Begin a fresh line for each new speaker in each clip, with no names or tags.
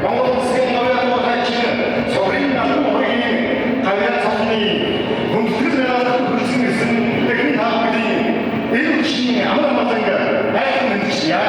Монгол Улсын новын хуучин цогрын албан хуулийн гавьяа цаасны хүндэтгэл байгууллагад хүрсэн гэсэн техник хаалгын энэ хүчний амар амгаланг байхын мэдчихье.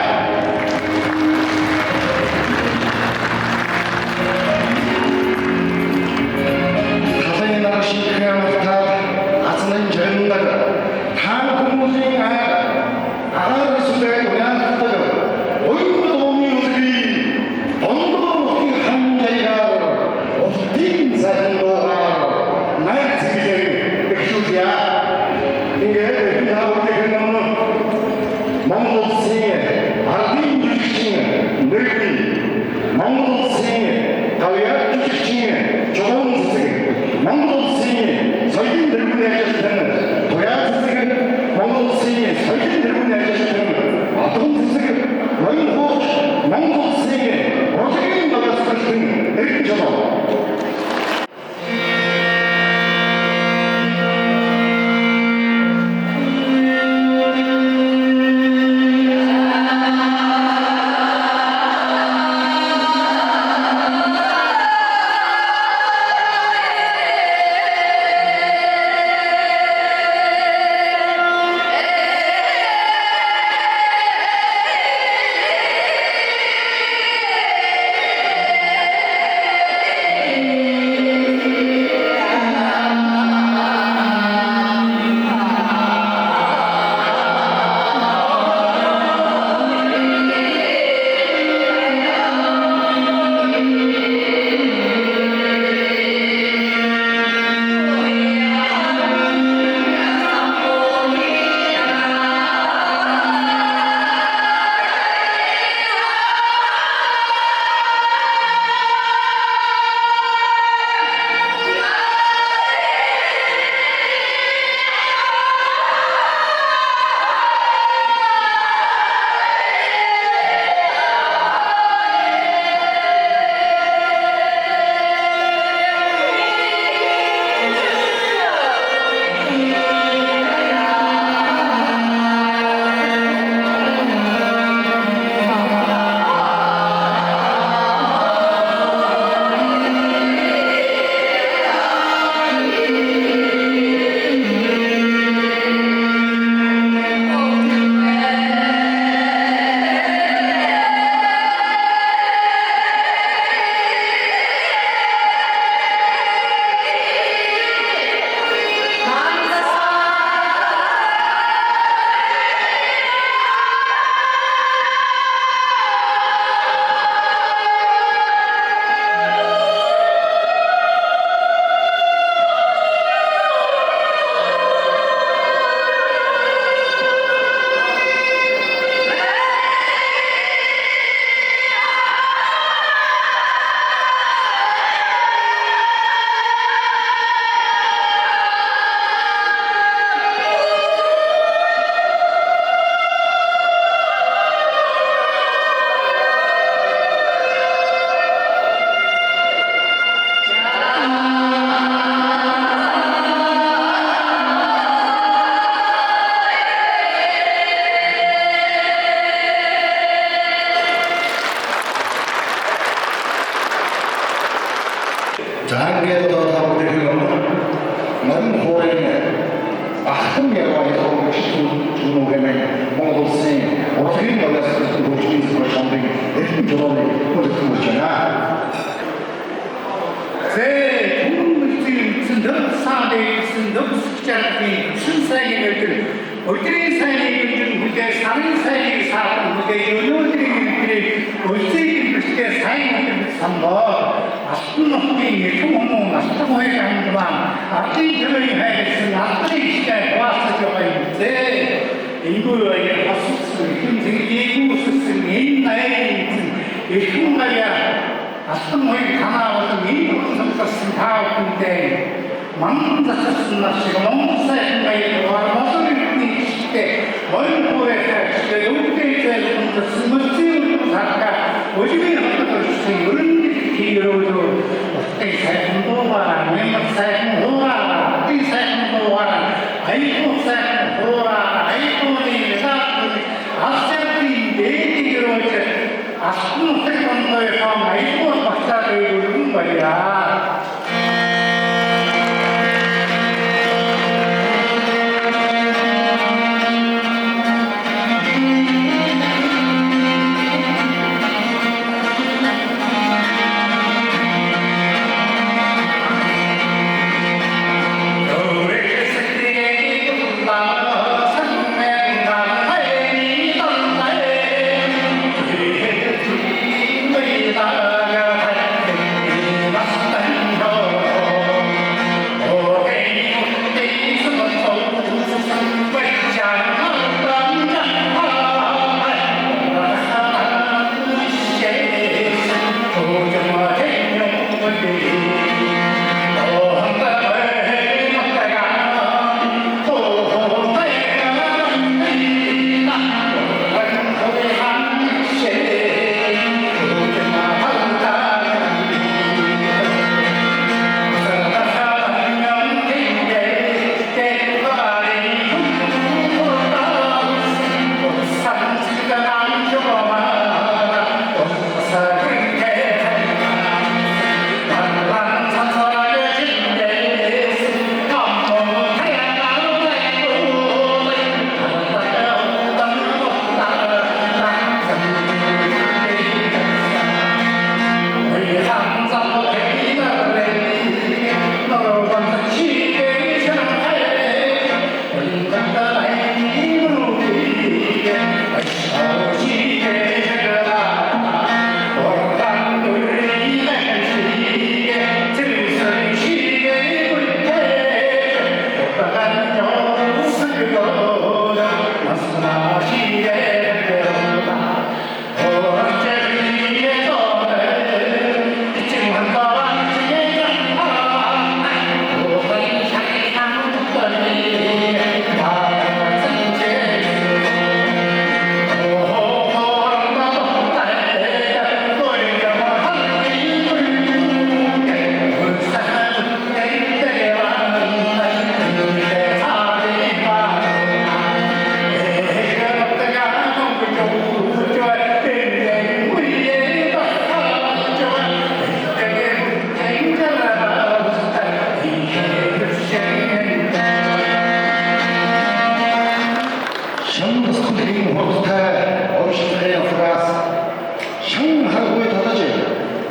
Asking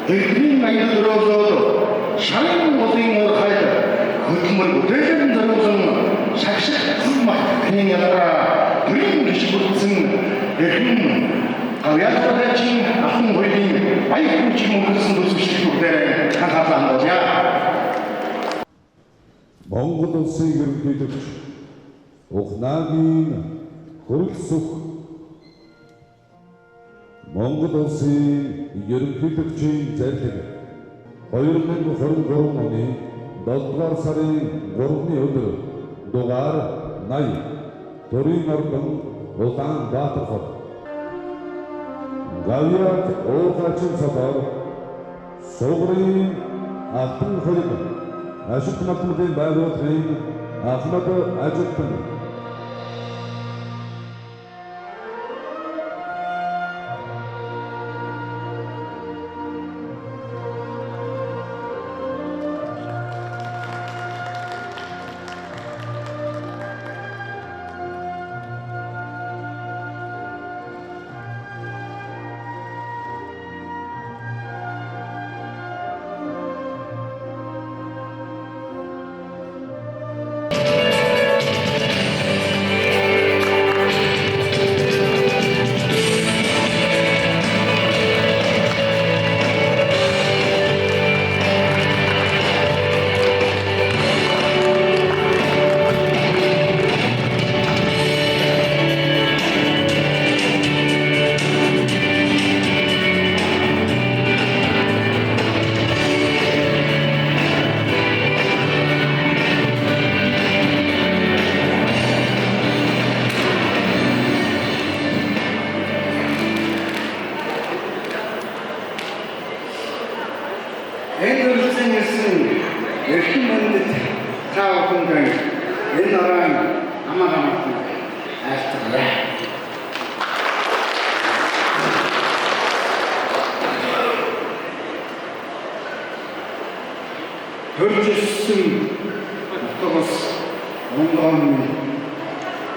Элбэрийн аянд өрөөлөөд шарын улсын уурхайд хөдөлмөр бүтээжэн зориулсан шагшиг махны ялгараа бүрийн гişг бүрдсэн эрхэм авьяаслагын ахын хоёрын баяр хүч мөнгөсөн төсөвчлөгүүдээр анхаарлаа хандуулъя.
Монгол улсын ерөнхийлөгч Ухнагийн хөрөлсөх Монгол улсын ерөнхийлөгчийн зарилэг 2023 оны 7-р сарын 3-ны өдөр дугаар 80 Төрийн ордон Улаанбаатар хот Гавьяат Уугачин собор Сугрын Алтан хөлөг Ашигт Махмудын байгууллагын Ахмад Ажилтан
Энэ үргэлжлэн ирсэн эрхэм мөндөд та бүхэнд энэ наран амаа айлтгая. Хөржсөн утгаас онгоон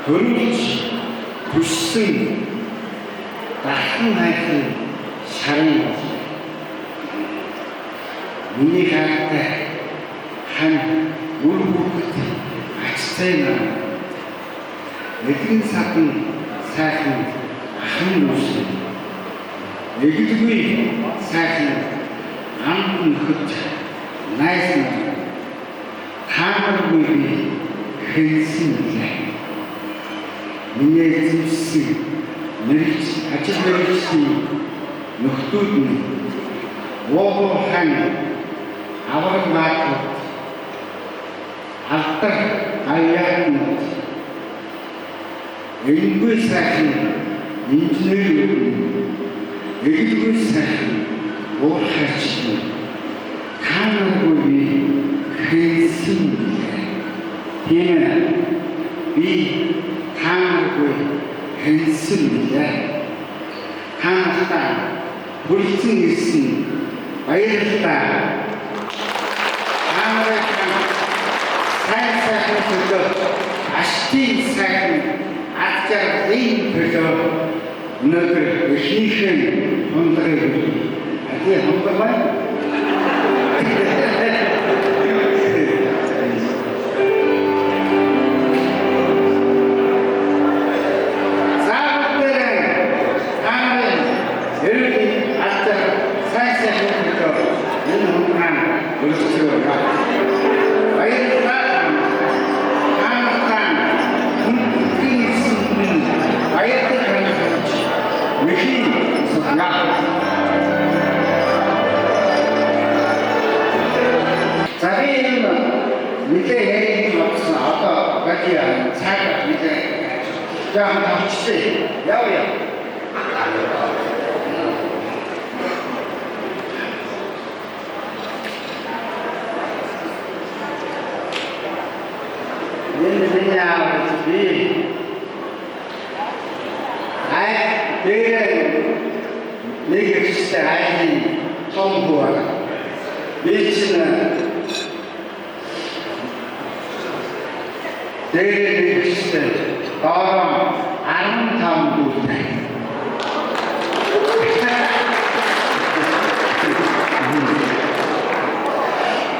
хөрөж хүссэн дахин хайхан шарын миний хаатай хан үр хүүхэд ачтай нам эдгэн садан сайхан ахын нүсэн эгдгүй сайхан амт нөхөд найс нар таамаргүй хэлсэн яа миний эзэмсэн мэрэгч ажил мэрэгчийн нөхдүүд нь Вогоо хан авраг маатууд алдар аяатнууд эгдгүй сайхан инженерүүд эгдгүй сайхан уурхайчид таамаргүй хэлсэн тийм би таамаргүй хэлсэн таамартай бүрдсэн ирсэн баярлалаа. Таамартай сайхан төлөө аштын сайхан ачаалын төлөө өнөөдөр эхнийхэн хондрыг ади хондрмай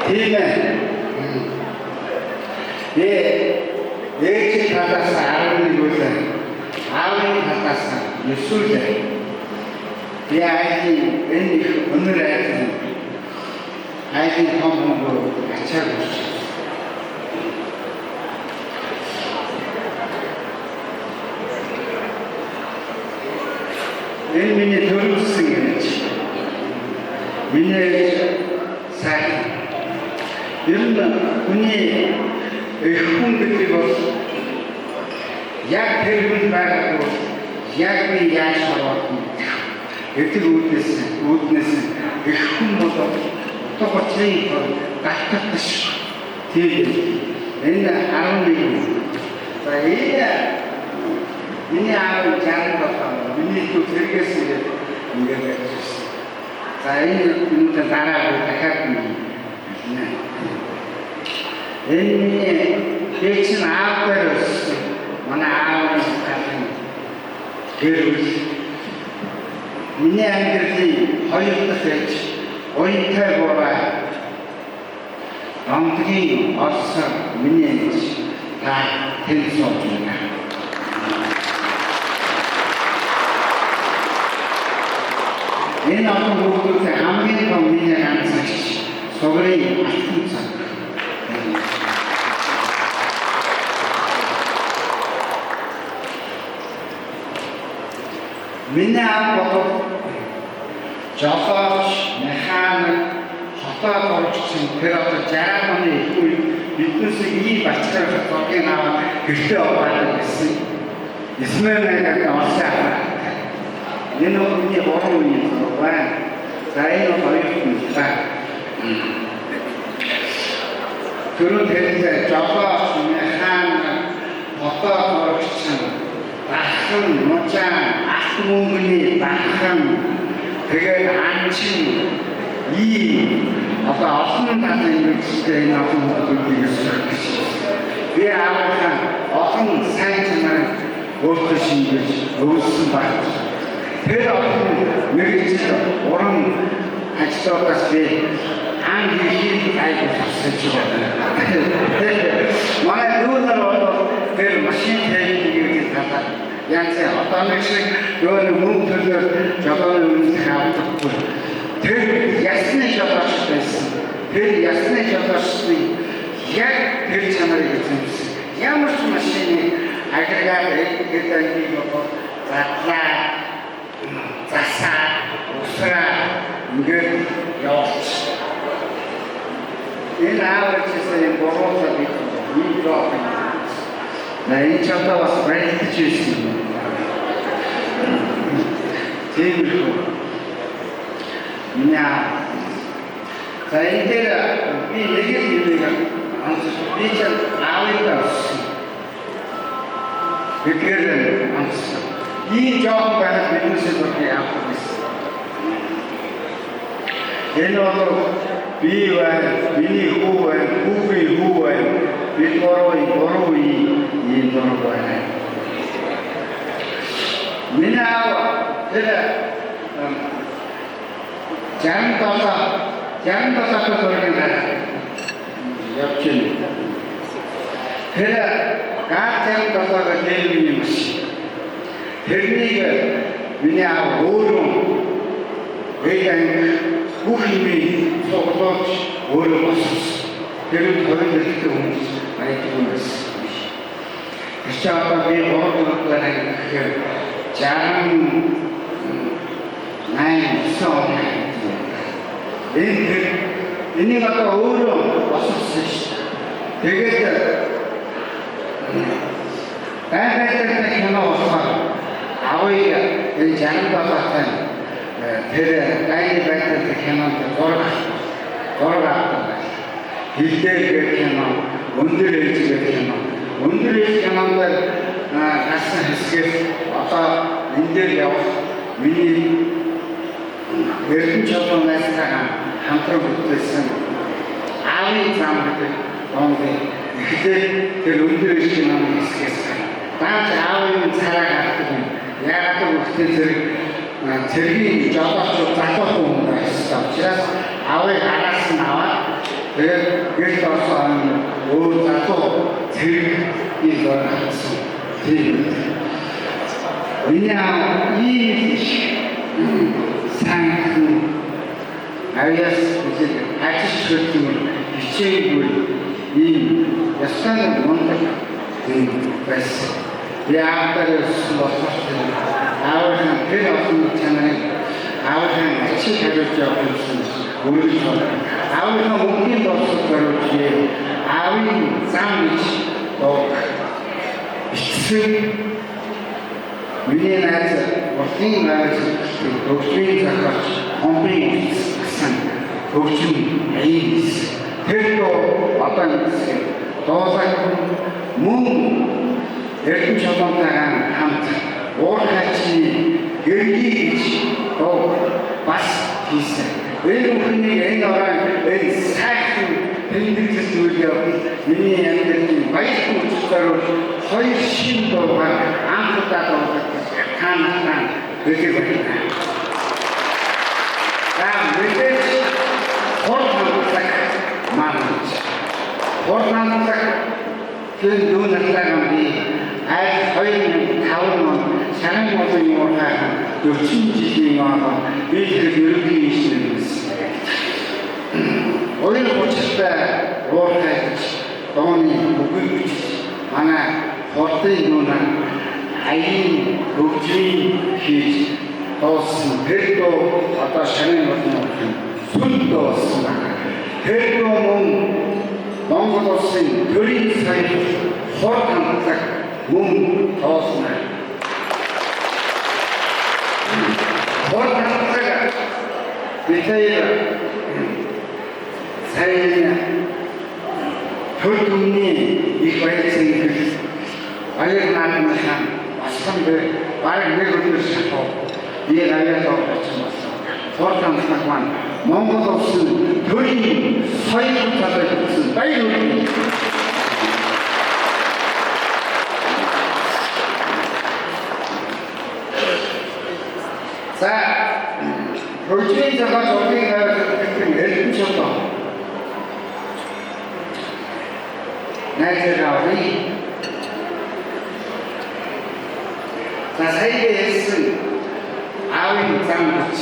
Тийм ээ. Ээж талаас 11 үлээ. Аавын талаас 9 үлээ. Би айлын энэ их өнөр айлын том хөнгөө ачаар өгч. Энэ миний төрөлсөн гэж. Миний сайн. Ер нь хүний их хүн гэдэг бол яг тэр хүн байгаагүй яг би яаж хараад гэдэг үүднээс их хүн бол тогтворчийн галтгаш тийм энэ 11 за миний аав жаан болоо миний түүхээс ингээд байсан. За энэ дараа дахиад энэ дэчин аавдар манай аавын талын гэрэл миний амьдралын хоёр дахь ээж оюутай бороо амтгийн орсоор миний ээж та тэнцэж байна. Энэ олон хүмүүстэй хамгийн том миний ганц соёлын алтан цаг. Миний аав бол жолооч, механик, хотоод орчихсон тэр одоо 60 оны их үед биднээс ийм бацгаар зургийн аваад гэртээ ороод байсан. Исмэнийг аваад энэ хүний орон үеийн байна. За энэ хоёрын та. Түрүү хэлсэн жолооч, механик, хотоод орчихсон бахан мужаа ах мөнгөний бахан тэгээд анчин одоо олон талын үйлчлэл энэ олон хүмүүсийг өсгөх. Би аавынхаа олон сайн чанарыг өөртөө шингээж өвсөн байна. Тэр олон мэргэжил уран ажлуудаас би ангийн айгуу тасалж байна. Манай дүүнэр бол тэр машин техникийн талаар янз одоо нэг шиг өөр мөнгө төлөөр жолооны үнэлэх авахгүй. Тэр ясны жолооч байсан. Тэр ясны жолоочны яг тэр чанарыг эзэмсэн. Ямар ч машины агрегат гэдэг нь бол задлаа, засаа, усраа ингээд явуулж. Энэ аавчсан борооса бид ийм доо. Энэ чамдаа бас баярлаж ирсэн. Тийм. Меня. За энэ би нэг юм анзаарч би ч аавыгаас. Тэгэхээр анзаарч. Ийм жоох байх биднээс бол яах вэ? Энэ бол би миний хүү хүүгийн хүү бид бороо ийм дөрөв байна. Миний аав тэр Jangan berkorban yakin. Hera kacang kata kecil ini, herni ke dunia burung, wekan buhimi sokot burung masuk. Heru thorn itu naik tunas. Siapa be orang lain jangan naik soalnya. Ini kata orang asas. Тэгээд тайван кино болсон. Авыг энэ 60 доллартай тэр тайван байдлаар кинонд зураг хилдэг кино, өндөр ээлжтэй кино. Өндөр ээлж кинонд гасан хэсгээс одоо энэ дээр явах миний эрдэнэ чулуунаас хамтран бүтээсэн аавын зам гэдэг онгүй ихтэй тэр өндөр ээлж киноны хэсгээс дааж аавын царайг авдаг юм. Яагаад гэвэл цэргийн жолооч залуу хүн байсан учраас аавыг араас нь аваад Тэгээд гэрт орсон өөр залуу зэрэг 걸 хатсан. Тийм. Миний ийм сайн аяас үзэл ажиж хөрдөн хичээгүй ийм ястан мундаг байсан. Яагаад болохоос аавын тэр олон чанарыг аавын ачиг хариуж явах юм өөрөөр аавын өмнгийн боловсрол зориулж аавын зам гэж эцэг миний найз уртын найз хөгжмийн захирагч хомбын гэсэн хөгжим аяас тэр одоо ингэсэн доолай мөн эрдэнэ чулуунтайгаа хамт уурхайчны гэргий гэж бас хийсэн. Энэ бүхнийг энэ орон энэ сайхан тэмдэглэл зүйлээ миний амьдралын баяртай үзүүлэлт хоёр шин дуугаар анхудаа дуудаг таанахтаа үлдээ байна. Мэдээж хурдтай маань хурдтай тэр юу нартайгаа би аль 2005 он сарын болон юугаа 40 жилийн өмнө би тэр ерөнхий инженерээс ойр хүчтэй уурхайч дооны бүгд манай хурдын юунаа аяын хөгжмийн хийж тоосон тэр доо одоо сарын болон сүл доосон тэр доо мөн Монгол улсын төрийн сайн хурд хамтлаг мөн тоосон. Хурд хамтлаг бидээр сайн төрөмний их баярсан аяр наадмынхаа басан баг нэг өдөр шахав би аяад орсон. Хурд хамтлаг маань Монгол улсын төрийн соёл талаас баяр хүргэе. За хөгжмийн цагаас урдын гэрэл эрдэнэ чулуу найзраави за сая хэлсэн аавын зам гэж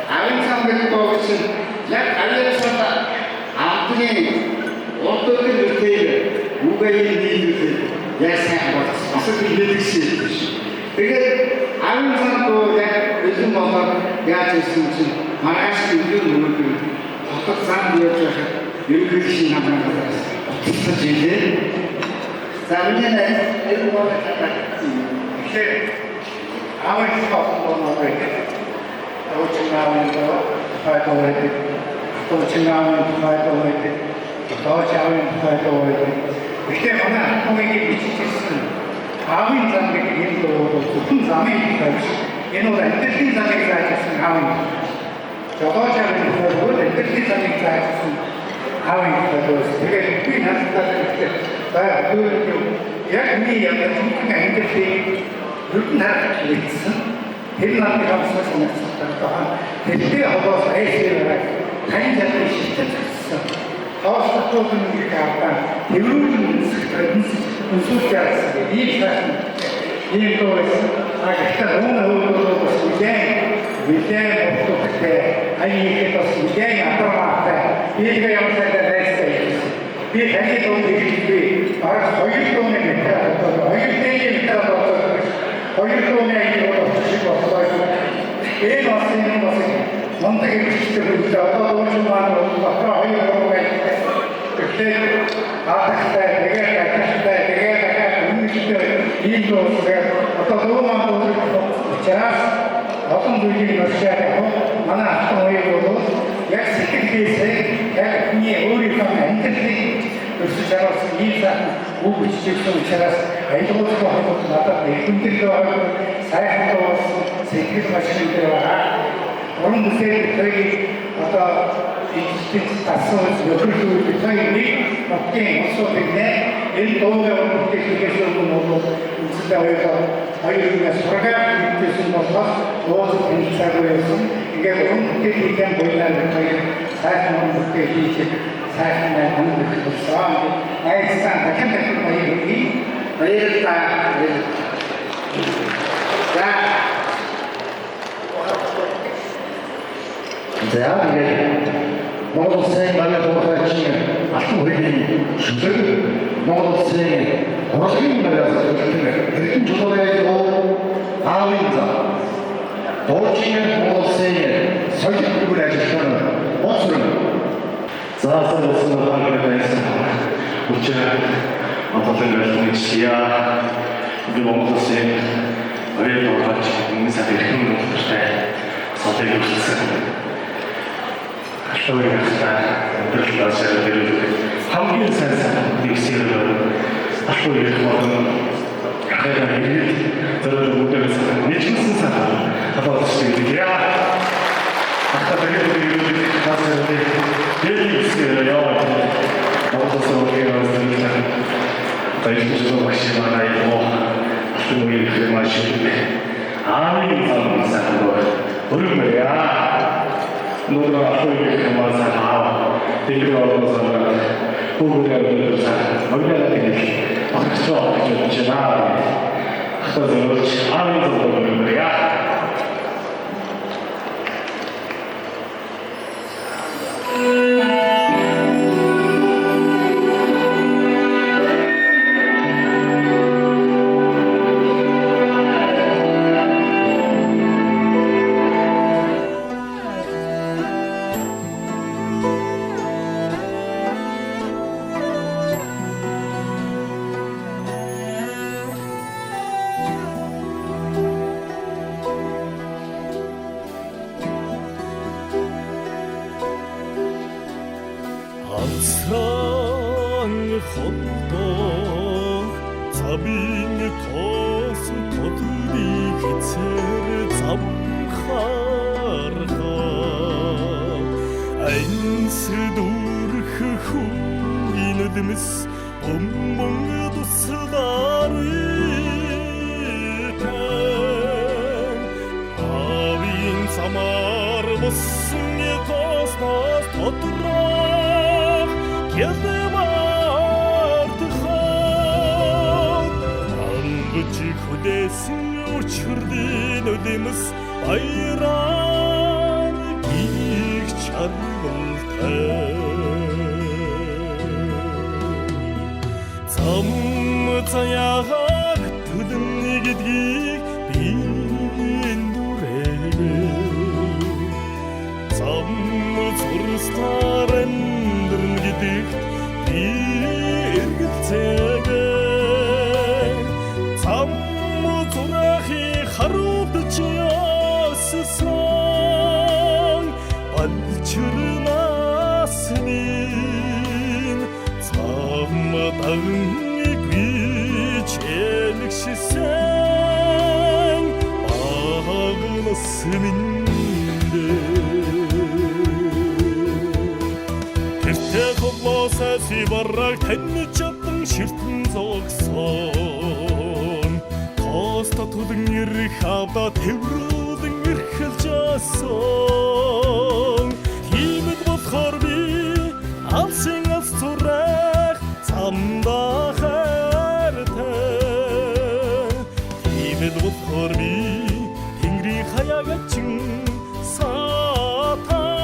аавын зам гэж яг алиасаа аавны урдын үеэр үгээр нийлүүлээд яасан болсон. Асуу хэлээдсэн. Тэгээд аавын зам яг элэн болоод яаж ирсэн чинь маргааш үлдэн нөгөөд хотод зам яаж яхад ерөнхий шин хамгаалаад утасч ийлээ. За миний энэ болоод тэгэхээр аавын зам болоод Ochinawan Paitoid, Ochinawan Paitoid, Ochawan Paitoid. Işte bana konuyu biçicisin. Avin zannet yeni doğru tutun zaman ihtiyaç. Yeni olan etkin zannet ihtiyaçsın avin. Ochawan Paitoid etkin zannet ihtiyaçsın avin ihtiyaç. Çünkü bir nasıl işte daha böyle yak niye yaptın ki endişe bütün herkesin Finland kanssa sanottaa, että haluaa esillä kansainvälinen sitten haastattelun kautta Euroopan suhteessa niin toisessa aika luonnollisesti miten ottaa aina miten aparaata mikä on se näistäพี่แทนที่ตรงนี้พี่อาศัยตรงนี้ไม่ได้ตัวอาศัยที่นี่ไม่ได้ตัวอาศัยตรงนี้ที่เราต้องชิบะตัวเอ๊ะมาสิ่งนี้มาสิ่งมันต้องเกิดขึ้นจากตัวเราจุมาโนว่าเราให้เราไปเกิดอาศัยแต่เด็กแต่เด็กแต่คุณมีที่ยินตัวเองตัวเรามาตัวเจ้าเราต้องดูดีมาเสียแล้วมันอาจจะไม่รู้อยากสิ่งที่เสียอยากมีอะไรก็ไม่เห็นที่Сейчас видно, убытки в том час, а это вот надо, и культурно, сайхо, секрет машины дела. Он мусит той, это и стасовать, выключить той миг, но тем особенно, и долго он технически много, всегда это, а если у нас программа, то есть у нас вот, ингээд бүхэн бойлоо сайхан бүхэн хийж сайхан амьд болсон. Айсан дахин баярлалаа. За ингээд Монгол улсын багийн дугаарчин алтан хүрээний шүлэг Монгол улсын урлагийн нэрээс эрхэм жолооны аавын зам Дуучин Монгол улсын соёлын бүгээр ажилласан боцрон заасан болсон багийн байсан учраа Монголын байлгамжлия Монгол улсын баяр дугаарч энэ сар эрхэм нөхөртэй содыг үүсгэсэн Шойгоосаа өдөрлөөс хамгийн сайн диксээр ахуй ирэх хайраа ирээд зөвхөн өдөрөөс нэгсэн сар хаваалцдаг яа ахтадаг ирээд хасаад дээрээ яваад бодлосоо яваад таашгүй машинаа яваа ахтуй ирэх машин аавын замсаа өргөмөрөө Нура ахуй хамаасан аа тэгээр орносоо бүгдээр оргиалдаг багцоо гэж байна. Хатазууч аавын зөвлөмөрөө
Ансран хотдох цабин тос тодры хэцэр замхарха айнс дурх хүинэдмэс өммөн дуслары авин самар боссын тоснос тодроо Ангочи хүдээсэн учрдын өдемс баяраар гих чарвалтай Цам цаяхаг түдэн гэдгийг би нүрээ Цам цурстарын гэдэгт би эргэлцээгээ Цам зурахи харуудч яссан балчирнасын Цам дагныг би чэлгшсэн багнас миндэ Тэхлосаа сивараг тань чадсан ширтэн зогсон Тоста түдэн ирэх авда тэврүүдэн ирхэлж асан Тиймэд болохоор би алсын алс зурах цамда хайртай Тиймэд болохоор би тэнгэрийн хаягачин саатаа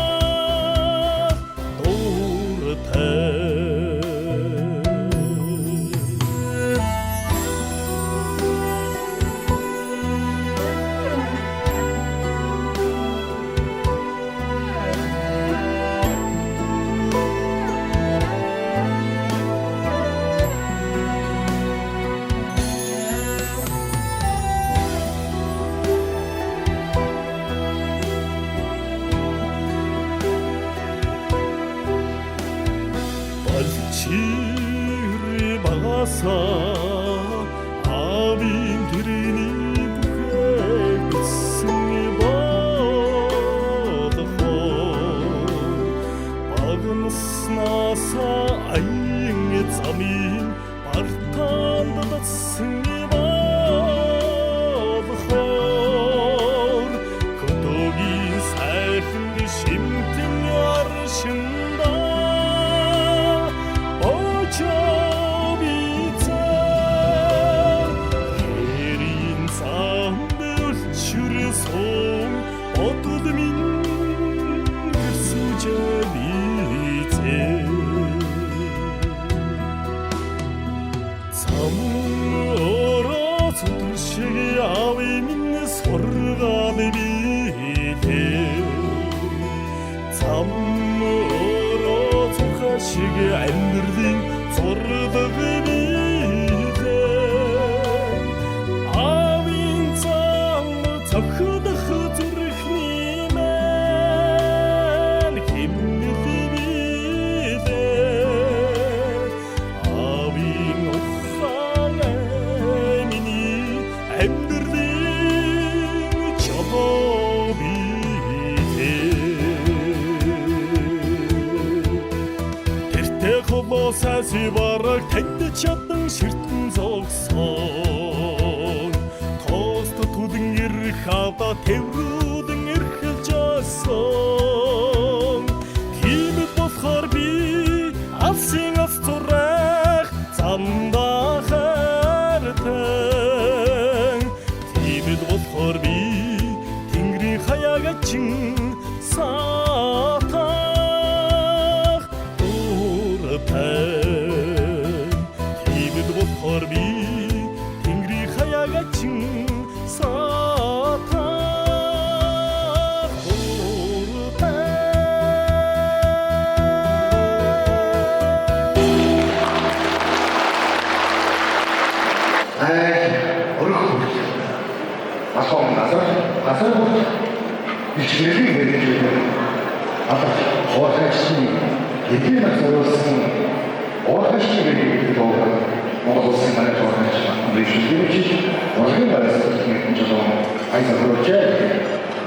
Чири багаса авин тэрний бүхэл бисний бодхо багнаснаса аян замын бартанд датсны бодхо көтөгийн сай цухашиг амьдралын зурдаг биедээ авин зам цохидох зүрхний мэн химнэл биедээ авин ухаан миний амьдралын чамаа Саси бараг танд чадан ширтэн зогсон Тост түдэн ирэх авда тэврүүдэн эрхэлж асан Тиймд болохоор би алсын ас зурах замдаа хайртай Тиймд болохоор би тэнгэрийн хаягачин саатах Тиймд болохоор би тэнгэрийн хаягачин саатах
эдгээр насаруулсан орхошиг гэдэг дуугаар Монгол улсын манай тооцоолж мэдээж урлагийн байрсны жолоо айсаруулж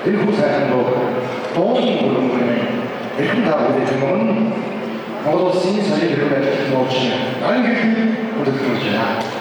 энэ бүх сайхан дуугийн өргөмгөний эрхэм таагүй юм Монгол улсын соёлын хэрэглэл байдлын нууц ангийн хөдөлгөж байна.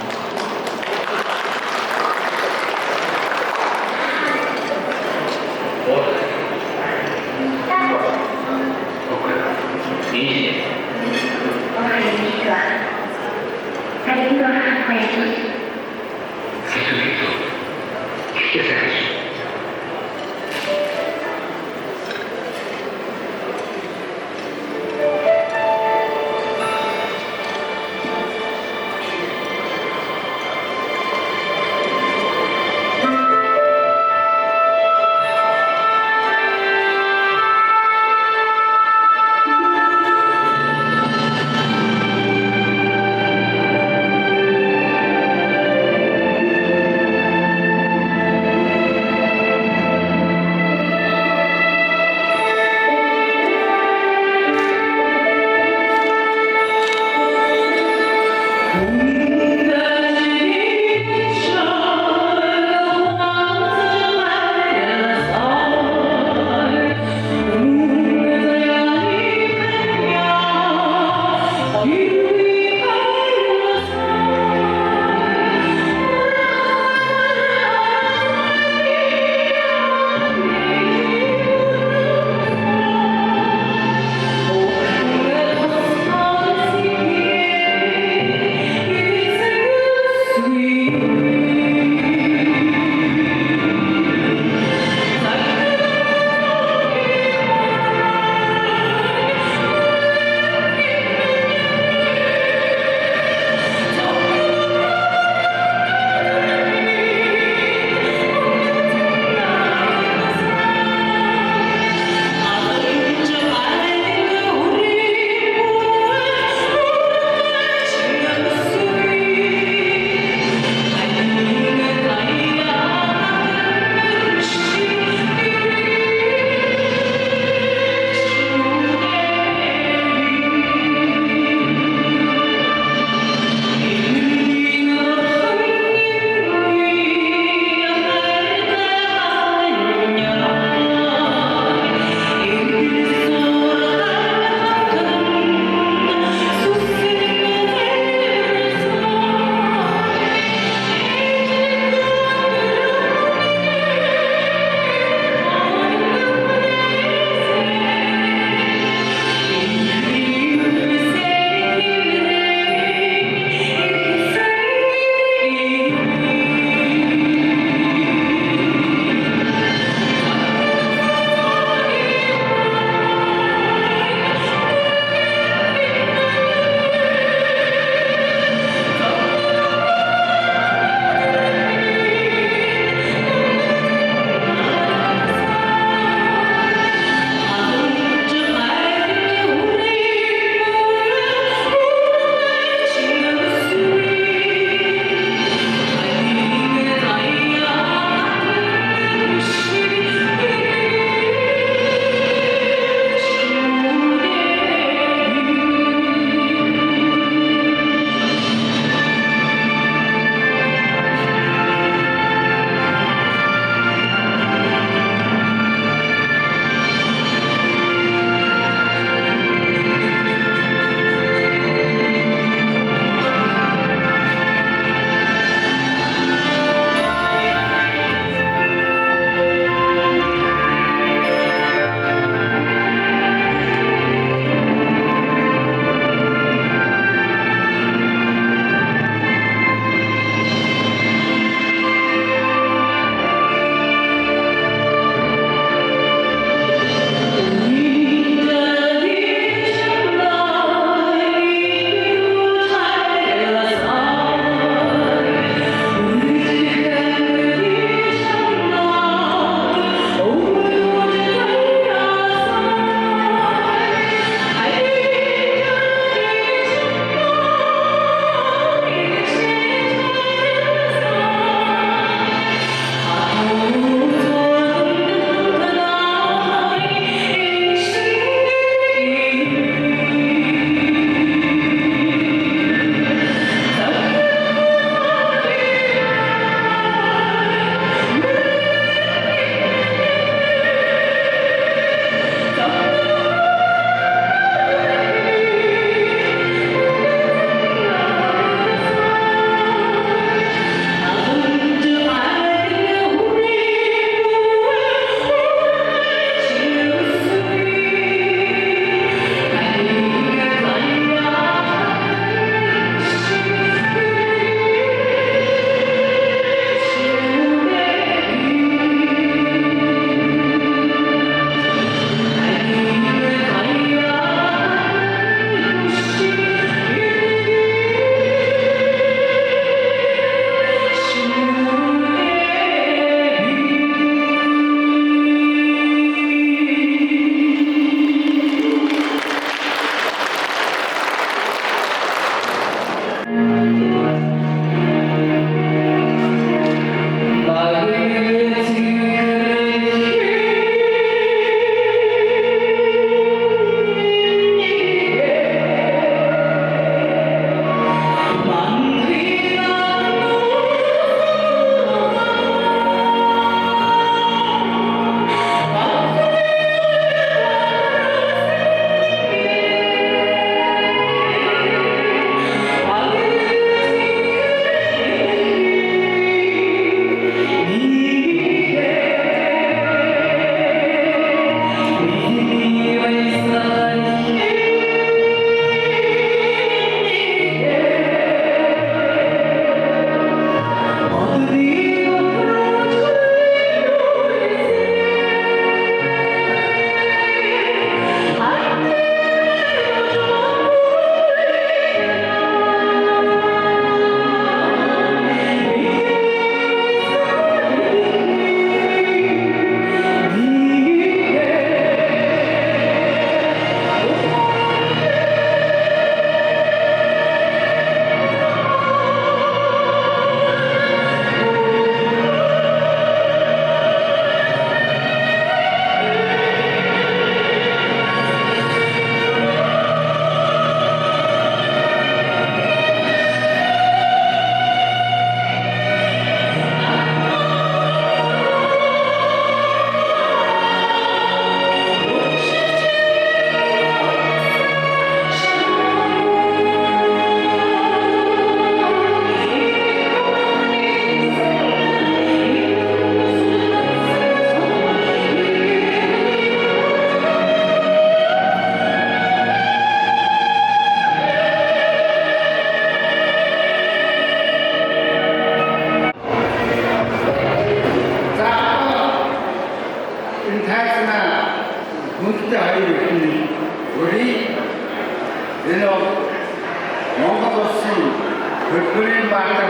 Berkulit bakar,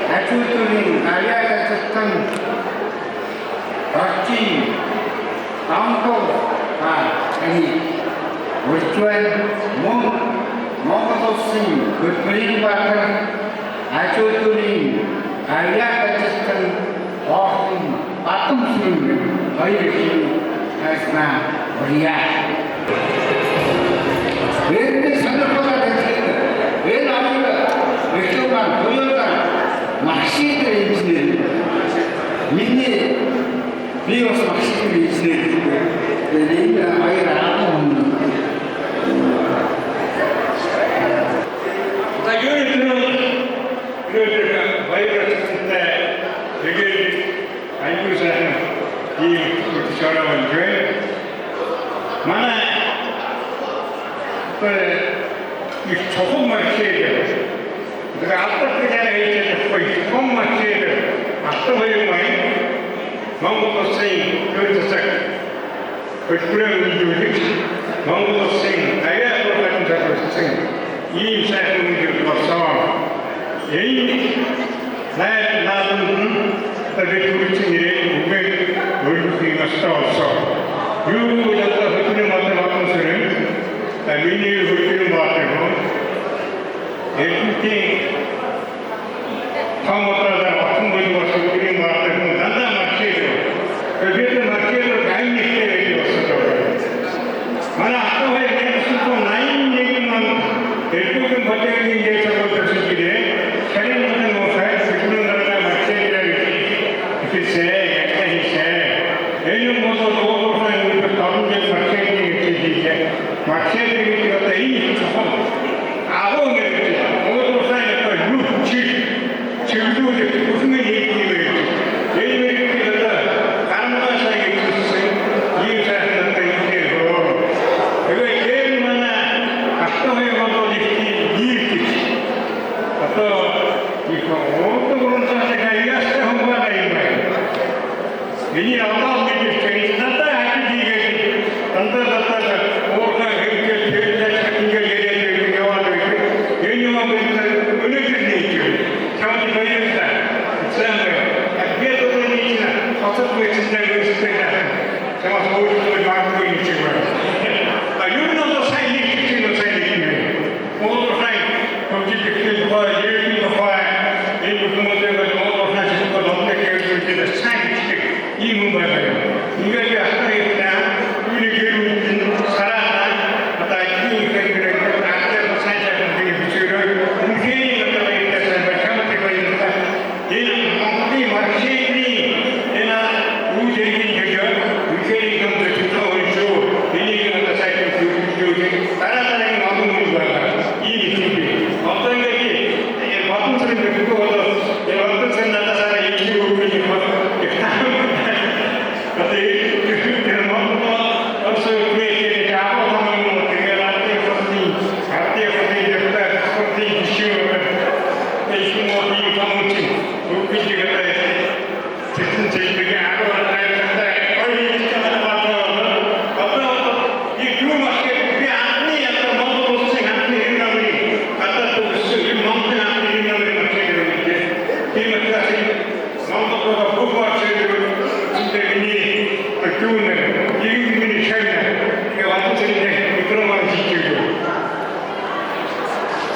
aku tuh karya kesehatan, pasti, tampil, ini virtual, mau sih berkulit bakar, aku tuh karya kesehatan, patung sih, ini karena beria. Ini sangat 왜 나이가 몇 개월간 보여가 막시들이 있네. 민니 미워서 막시들이 있네. 내가 아이를 안 먹는.
나 요리 들은 바이러스 때 되게 알고 사는 이 저라고 교회 만에 이 조금만 키워야 내가 아까 그전에 했을 조금만 키워야 아까 회용만 망고도 생 그것도 그런 이유지 망고도 생 아야 그런 자도 이 사람들이 벌써 이 나는 그들 우리층에 우리 얼굴이 스타웠어 유부자가 흐트는 맡은 소리는 민이 흐트는 맡고 에프티 파모타다 같은 분이 와서 우리 맡고 난다 맡기고 그래도 맡기고 가인이 되었어 만약 아까에 내가 나인 얘기만 일부분 버텨기 이제 저것도 시기에 차린 것은 못해 그런 거나 맡기라고 글쎄 글쎄 애는 모두 노고로서 우리가 다른 게 맡기기 이제 맡기기 같다 이 조금 아버님이 모두 사이에 육칠 증도에 무슨 얘기를 얘를 이렇게 갖다 다른 거 사이에 있었어요 이 사람한테 이렇게로 그거 제일 많아 각도에 가도 이렇게 또 이거 어떤 그런 사람들이 이해하지 않는다 이거예요 이니 아까 우리 저희 나타 아주 이게 단단하다 오가 이렇게 되게 착한 게 얘기해 요아도 얘기만 보니까 은혜들이 있죠 자원이 더 있다 그다음에 그래도 그러니까 가서도 진짜로 진짜 제가 서울도 많고 있지 아 유명한 사이에 있는 사이에 모두 사이 거기 그 봐, 예를 봐, 이 무슨 모델가 모두 사실 그 넘게 계획을 사이 이 문제예요. 이거 이제 아까 했다. 우리 교육은 살아나, 마다 이 그런 악재도 사실은 되게 무서워요. 우리의 어떤 일에서 잘못되고 있다. 얘는 우리 마시니 얘나 우리의 교육, 우리의 경제 주도원수, 얘는 어떤 사실 교육이 따라다니는 마음을 거야. 이 느낌이 어떤 게 어떤 소리를 듣고 와서 어떤 소리 나타나서 얘기를 우리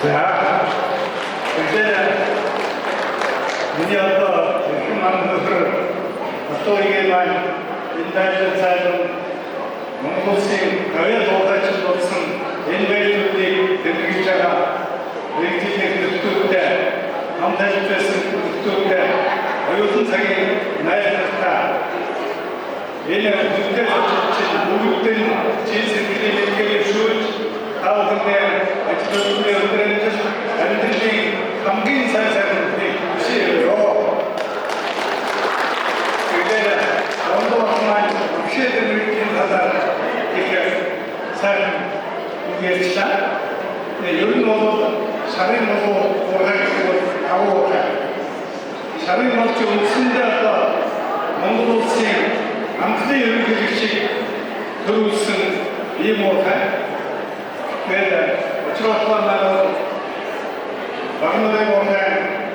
자, 이제는 문이 어떠 이렇게 많은 것을 또 이게만 인달전사는 농도생 가외도 같이 높은 인달들이 대통령자가 랭킹의 그때 감사집에서 그때 어요선상에 나였다. 얘는 그때서 무급된 진실들이 몇 개의 슛 다음에 아직도 그런 완전히 감긴 사람들이 무시해요. 그게 온도만 무시해드릴 하다 이렇게 사람 우리의 여기 모두 사람 모두 오하고 하고 사람 모두 순자가 농도시 아무튼 여기 그릇이 들어오신 이 모두 그래서 어쩌고 말하고 막노래 보면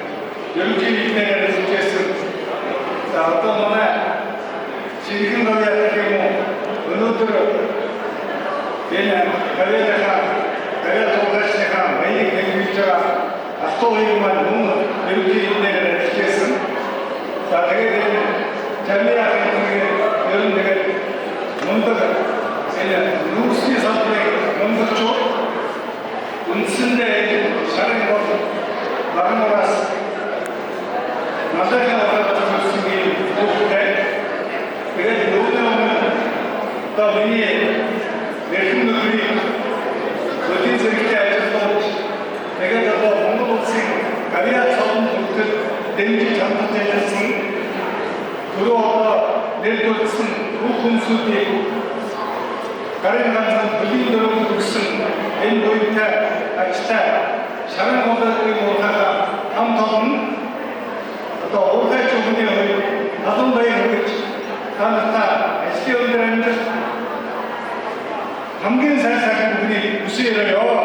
연기 인내를 주겠습니다. 자, 어떤 분에 지금 거기 어떻게 뭐 언어들을 얘는 그래야 도가시가 매일 경기자가 앞서오기만 너무 연기 인내를 주겠습니다. 자, 되게 되면 재미나게 이런 데가 뭔가 얘는 루시 선수의 뭔가 쪽 은신대 샤른 것 마르모라스 남자가 와서 쓰기 못해 그래 노래하면 또 미니 내 힘들이 어디 저렇게 알려서 내가 더 뭔가 가리아 처음 그 렌즈 잘못되었으니 들어와 내것은 후금수기 가랭간은 불린도로 국승 엔도이타 아치타 샤랑고다의 모타가 함터는 또 올타 쪽은요 아동바의 그렇지 다나타 에스티온드라는 함경살사가 우리 무시해요.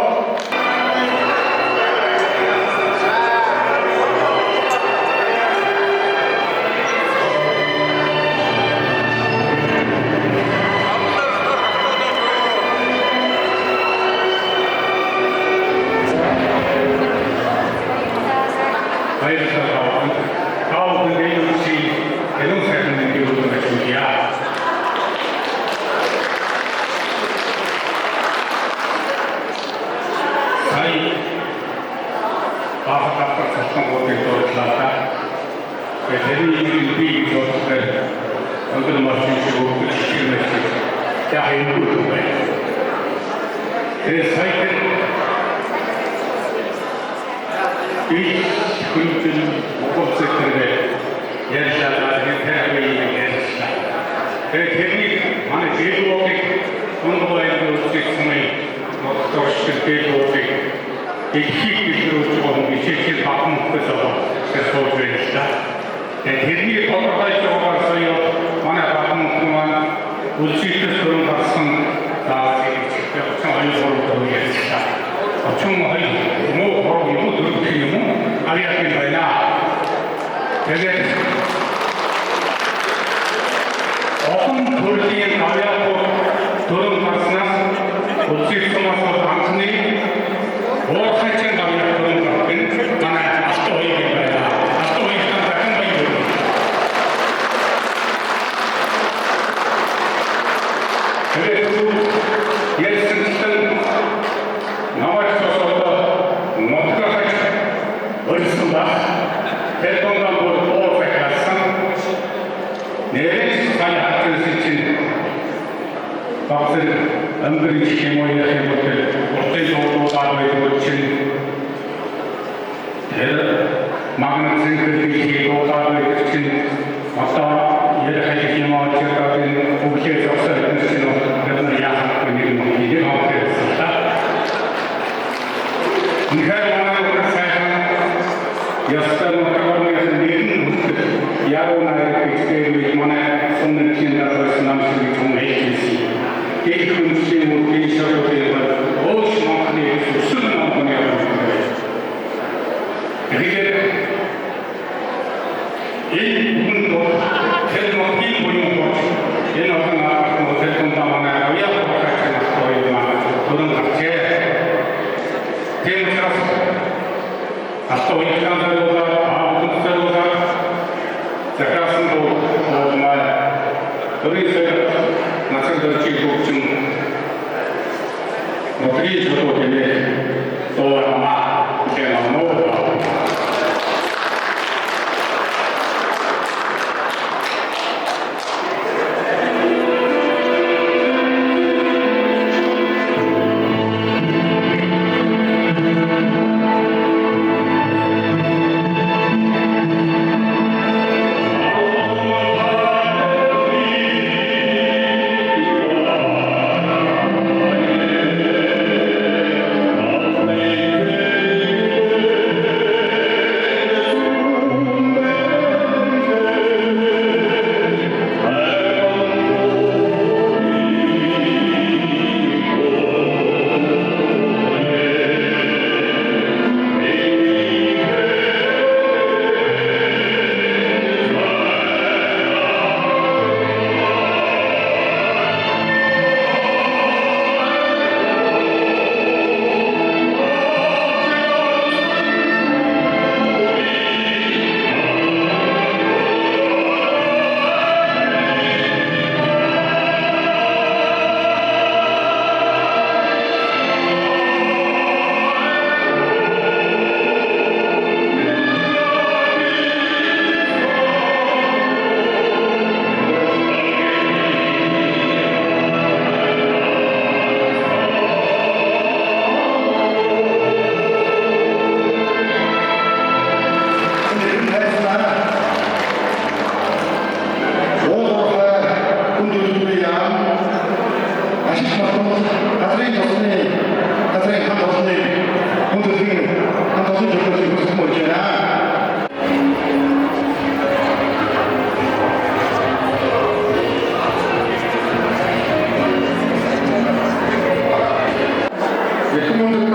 예수님을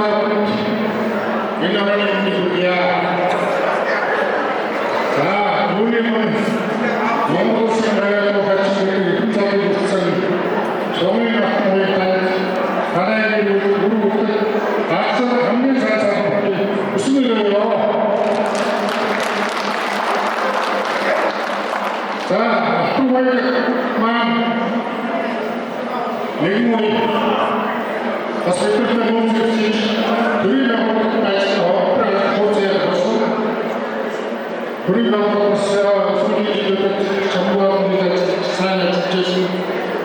이 나라의 민족이야. 자, 우리는 영국을 나라로 같이 흠잡이 국선 정의 낙동에 나라의 우리부터 앞서 강민사에서 무슨 일이에요? 자, 한국만 내국이 어떻게 때문에 우리나라로 나서 호재로서 우리나라로서 소리지도 정부와 우리가 사회를 지켜준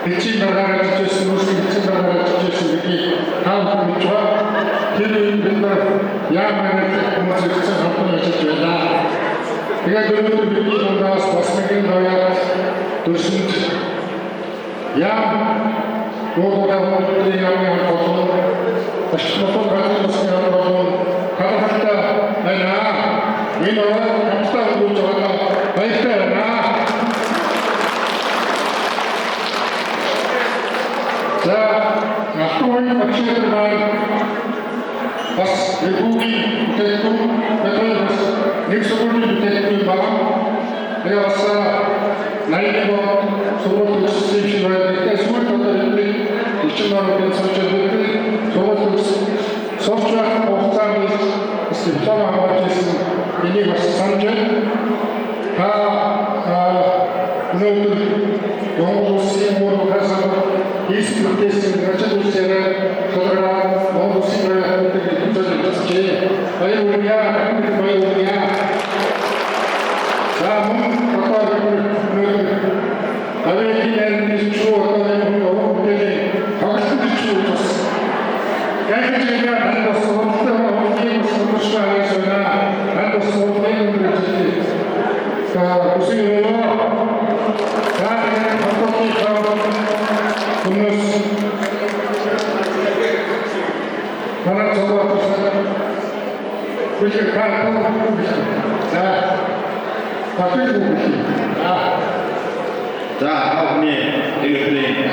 백지 나라를 지켜준 무슨 백지 나라를 지켜준 이렇게 다음 국민과 대륙 맨날 야만을 공무원을 생각하고 있었다. 그가 그들도 믿기는 나와서 말씀하기는 나야 도신 야 모두가 모두들이 양양을 거두는 어떤 가진 것을 여러분 가득하다 아니나 이 나라 감싸고 저거다 아이스나 자 악동의 박씨들만 버스 외국이 대통 대통령에서 닉소블리 대통령 마음 내가 왔어 날리고 소모도 수입시와야 될 때 28일이 6천만원 설정됐을 소모도 소프트웨어 공사를 시스템하고 같이 이니 벌써 3년 다 너희들 영어로 시행으로 가서 이스트 테스트 같이 도시를 거들어라 영어로 시행을 할 때 도전을 했지 왜 오냐 왜 오냐 자 아까 너희들 나의 기내는 주어 어떤 내용으로 우리에게 박수를 주었어 야기지가 난도서 없다고 어디에 무슨 안에서나 난도서 내용들을 주지 자 무슨이에요 자 그냥 어떻게 건너서 하나 저거 앞에서 우리가 가고 자 바뀌고
자, 우리 이것들이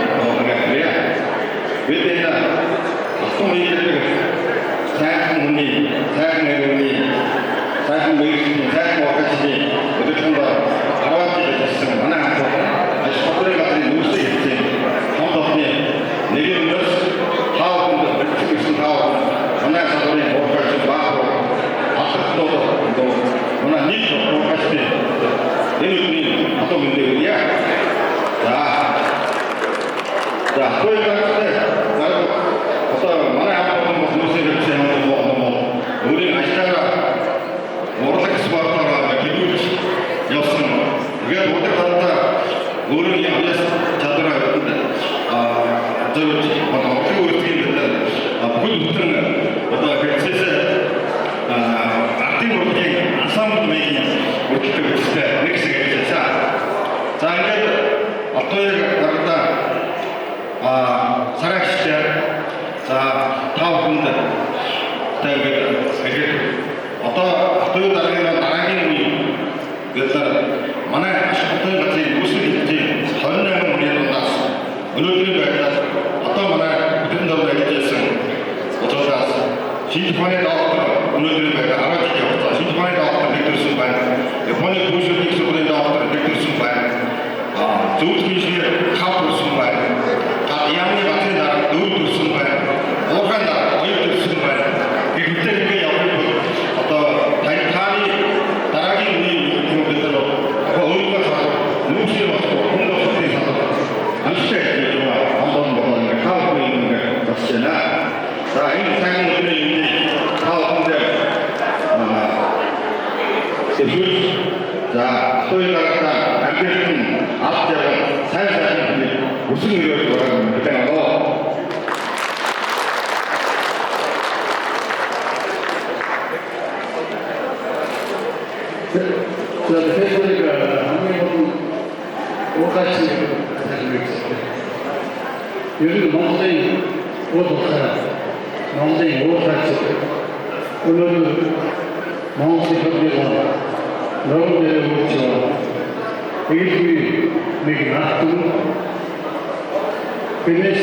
그래. 그때는 어떤 사양 문이, 사양 내용이, 사양 메이킹, 사양 와같이 어떻게 더 알아봤지 됐으면 하나 아주 সকলের কাছে বুঝতে হচ্ছে সম্পর্কে 내려오는 하우분들 특히 무슨 하우 하나 사람이 뭐가 좀 많고 앞서도 또 하나 니도 뭐같이 내려오는 어떤 문제들이야. 자, 또이 같은데, 어떤 만에 한번 무엇을 제하는 뭐, 우리 아시다가 모르게 수박하라 기부지 였으면 그게 못해 갔다 우리 아버지 자들아 했는데 저기 어떻게 됐는데 그걸 듣는 어떤 그 세세 아티브 그게 아삼도 메이킹 우리 그때 그때 이렇게 생각했어. 자, 이제 어떤 다르다 살아시죠. 자, 다음 분들. 어떤 다르게는 나라기는 일단 만에 어떤 같이 무슨 있지 전량은 우리는 났어. 오늘들이 어떤 만에 어떤 데로 얘기했으면 어쩌다 신판에 나왔던 오늘들이 알아주기 없다. 신판에 나왔던 백들 순간 이번에 보시는 익숙한 나왔던 백들 순간 좋은 시에 카프로 순간 다 이양이 같은 나라 누구도 순간 오간 나라 어이도 순간 그때 그 옆에 어떤 다이탄이 나라기 우리 그대로 그 어이가 사고 무시를 하고 공도 속에 사고 안시대 좋아 한번 먹었는데 카프로 있는 게 없잖아. 자, 이 상황들이 이제 카프인데 자, 소위가 갖다 안되는 앞자가 사회자들이 무슨 일을 좋아하는 그때하고
저 페이스북에 한국은 똑같이 가지고 있어요. 요즘 농땡이 오도카라, 농땡이 오도카치, 오늘은 농땡이 협력과 농땡이 오도카, 이게 내게 놔두고, 그래서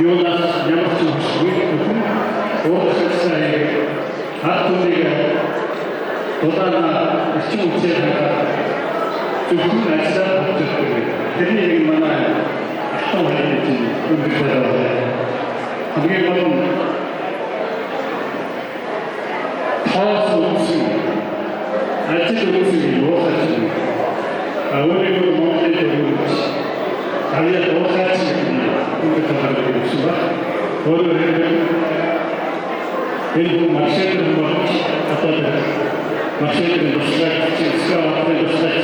Юунаас ямар ч үгүй уурхайсаа хатуныг дулаана эрчим хүчээр зөвхөн ажиллаа болчихдог. Тэрнийг манай алтан хэлээд өнгөрсөн. хамгийн гол нь тоос үгүй ажил үгүй уурхайс. Өөрөөр Монголын төрөмж авьяа уурхайс өнгөрсөн байна. Өөрөөр энэ машин болж одоо машин туслах чигсаа туслах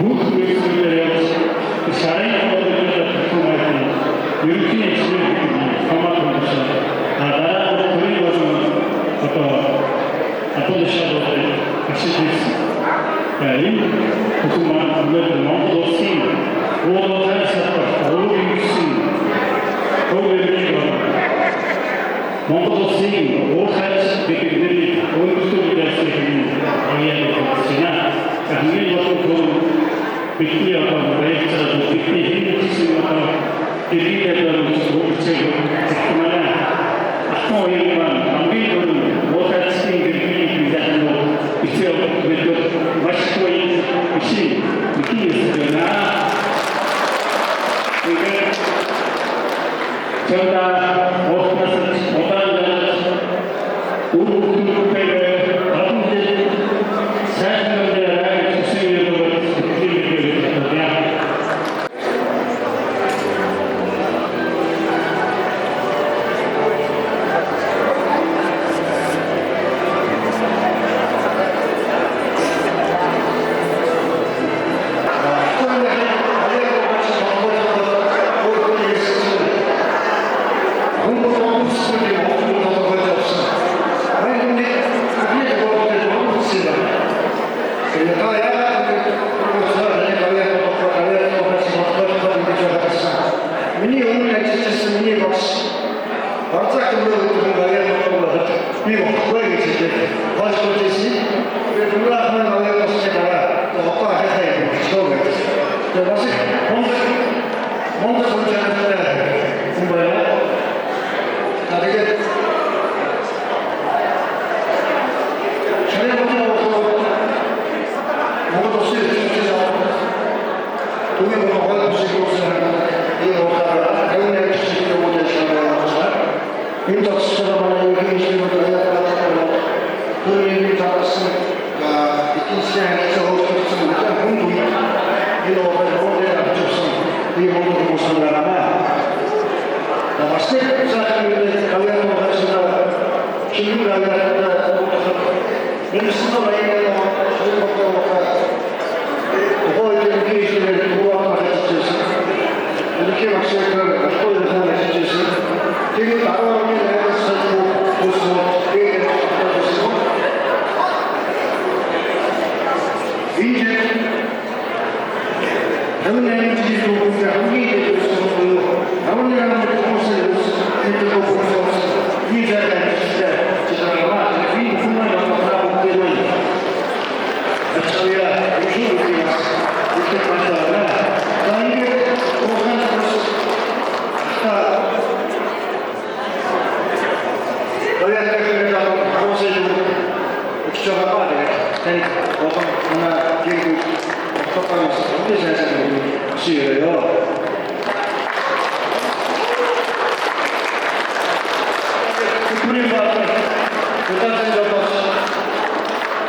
бүх зүйлээ явуулж шарын өөрөөр томаагүй ерөнхий хэлбэр хамаагүй аа төрийн болон одоо шалгуулсан ашиглаж энэ хүмүүс өнөөдөр Монгол улсын Монгол улсын уурхайс гэдэг нэрийг өөрсдөө дэвших юм аяа гэсэн. Хамгийн гол нь бидний баярцаг бидний хийсэн иргэдэд үүсгэж байгаа ахмаа юм хамгийн гол уурхайсны гэрлийн bizarre ичээ мэдээ маш гоё иши мэдээ 저희가 오스트라스 오반자는 우르르페레 아픈데 사실은 수수료로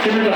드리는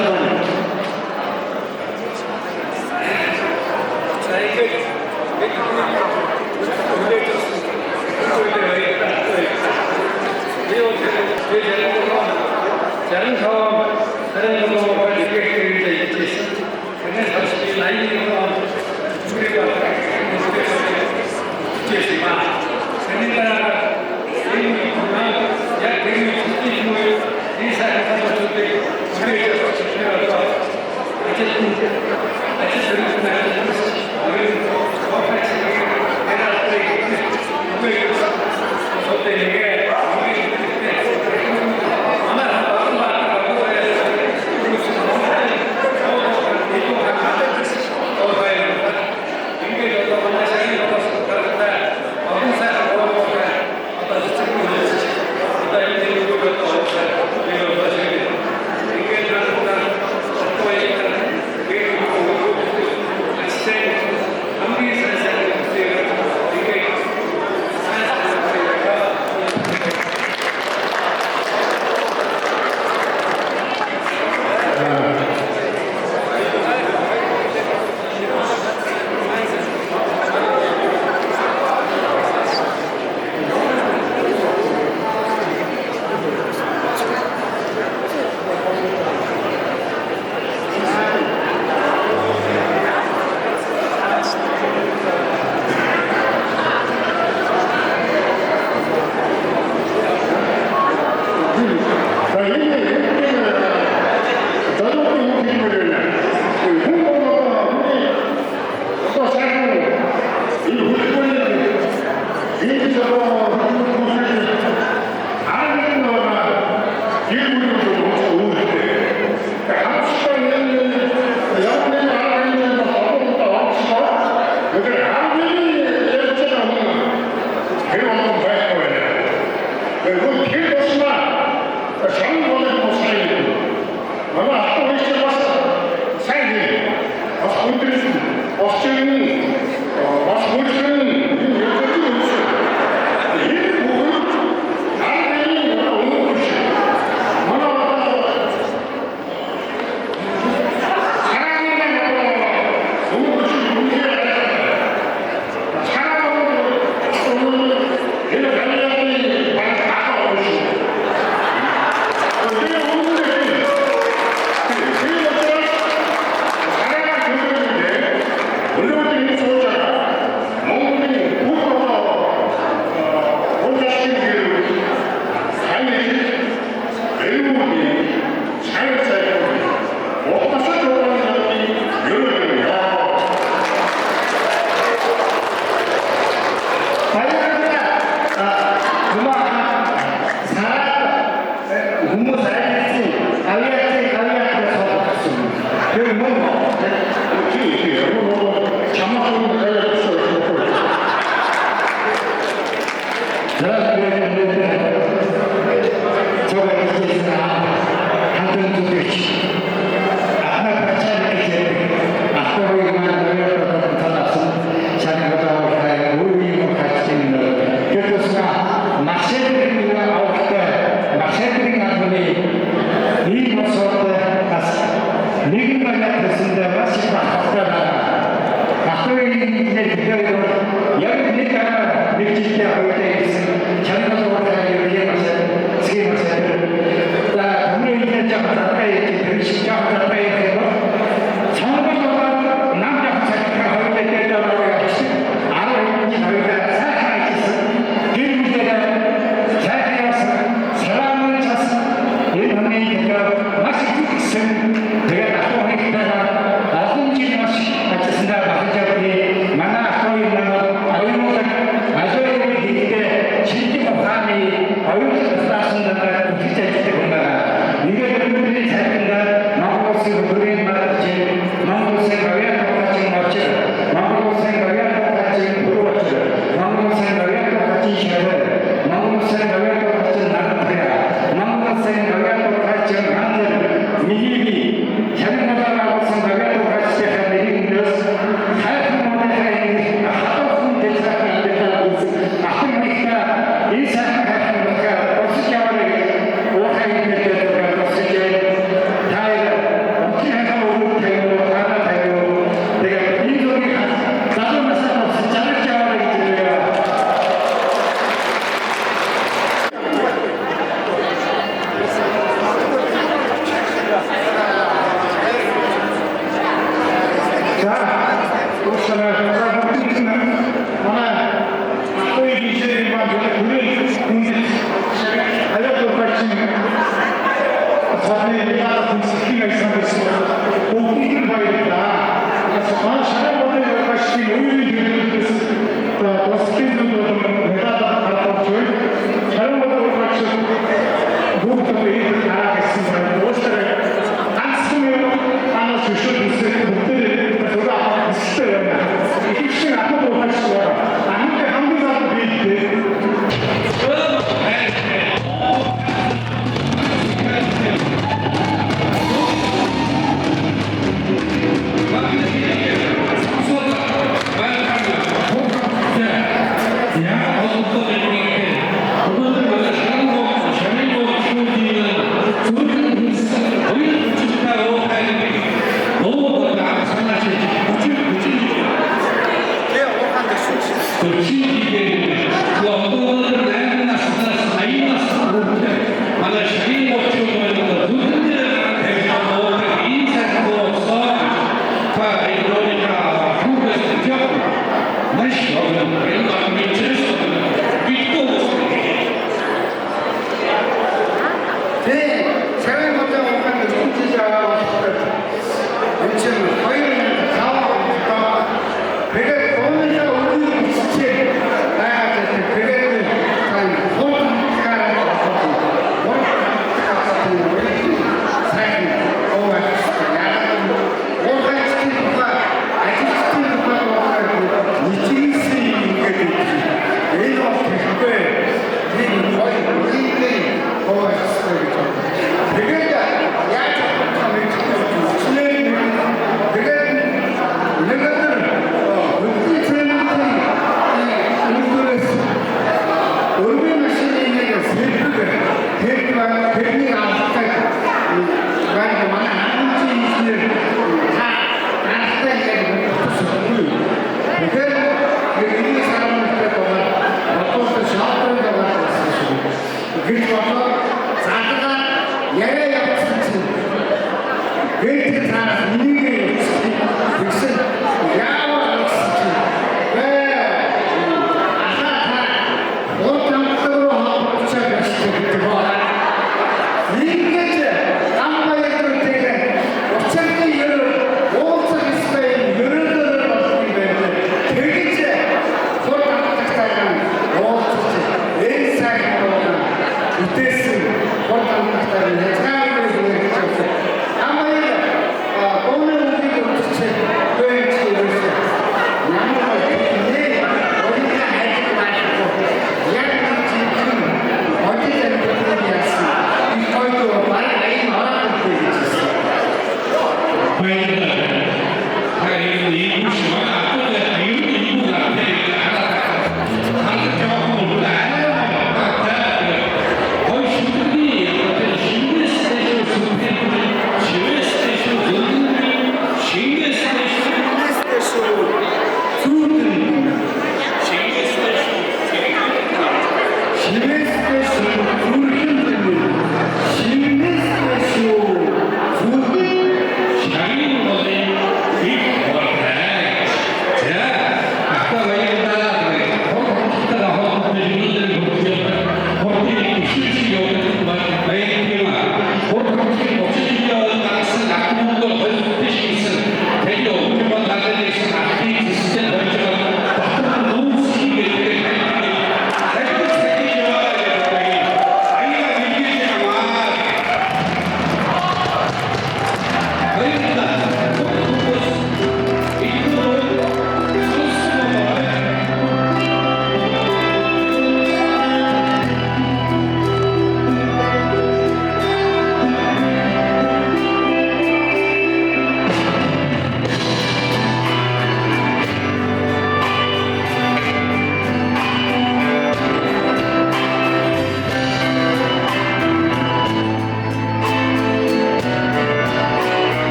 This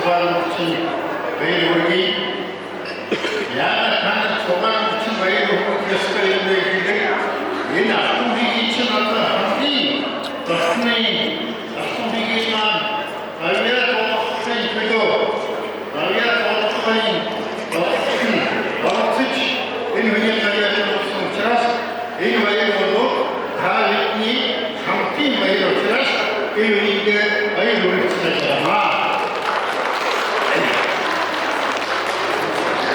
조각 붙인 베일홀이 야간 조각 붙인 베일홀 그랬을 있는데 이 나쁜 비기 치마가 한디 덕분에 나쁜 비기만 알게야 덕분에 그도 알게야 덕분에 덕분에 ini hanya kalian yang ceras, ini bayar bodoh, hal ini hampir bayar ceras, ini juga bayar lebih ceras.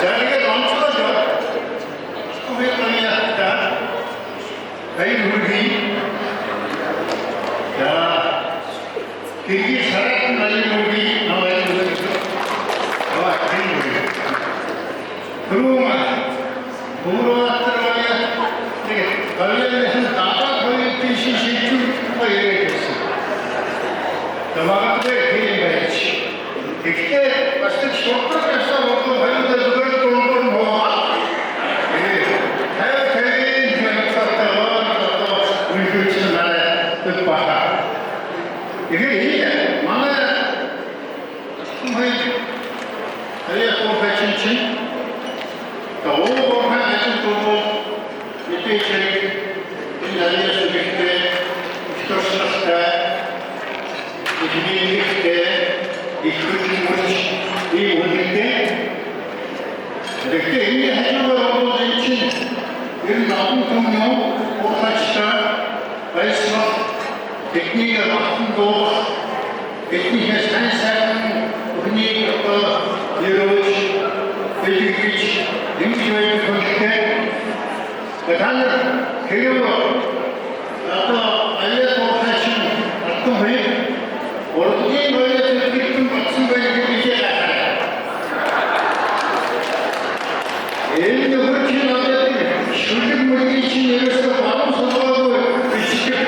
Jadi kita langsung saja, kita kalian kita bayar lebih, ya, kiri syarat bayar lebih, bayar lebih, awak kiri lebih, rumah. Rumah terbayar, kalian dapat beli PC itu bayar itu. Tamam deh, ini bayar. Kita pasti shortcut kerja waktu bayar juga turun bawa. Jangan terlalu berikuti mana terpakai. Ini mana? Mungkin saya konfeksi. Tahu orang itu tuh itu ini ada sedikit itu selesai ini ikut ini ini hanya orang için bir nakım konuyor ortaçta Bayısma tekniğe baktım doğru tekniğe sen bunu yürüyüş Belirgiç, Limşoy'un konuşurken Bakanlar, geliyor. Hatta aile korkacın, aklım hayır. Ordu'yu böyle tepkittim, baksın böyle bir şey yapar. Elimde bu için anladım. Şurada mülki için yarısı bağlı sabahı bu. Küçük.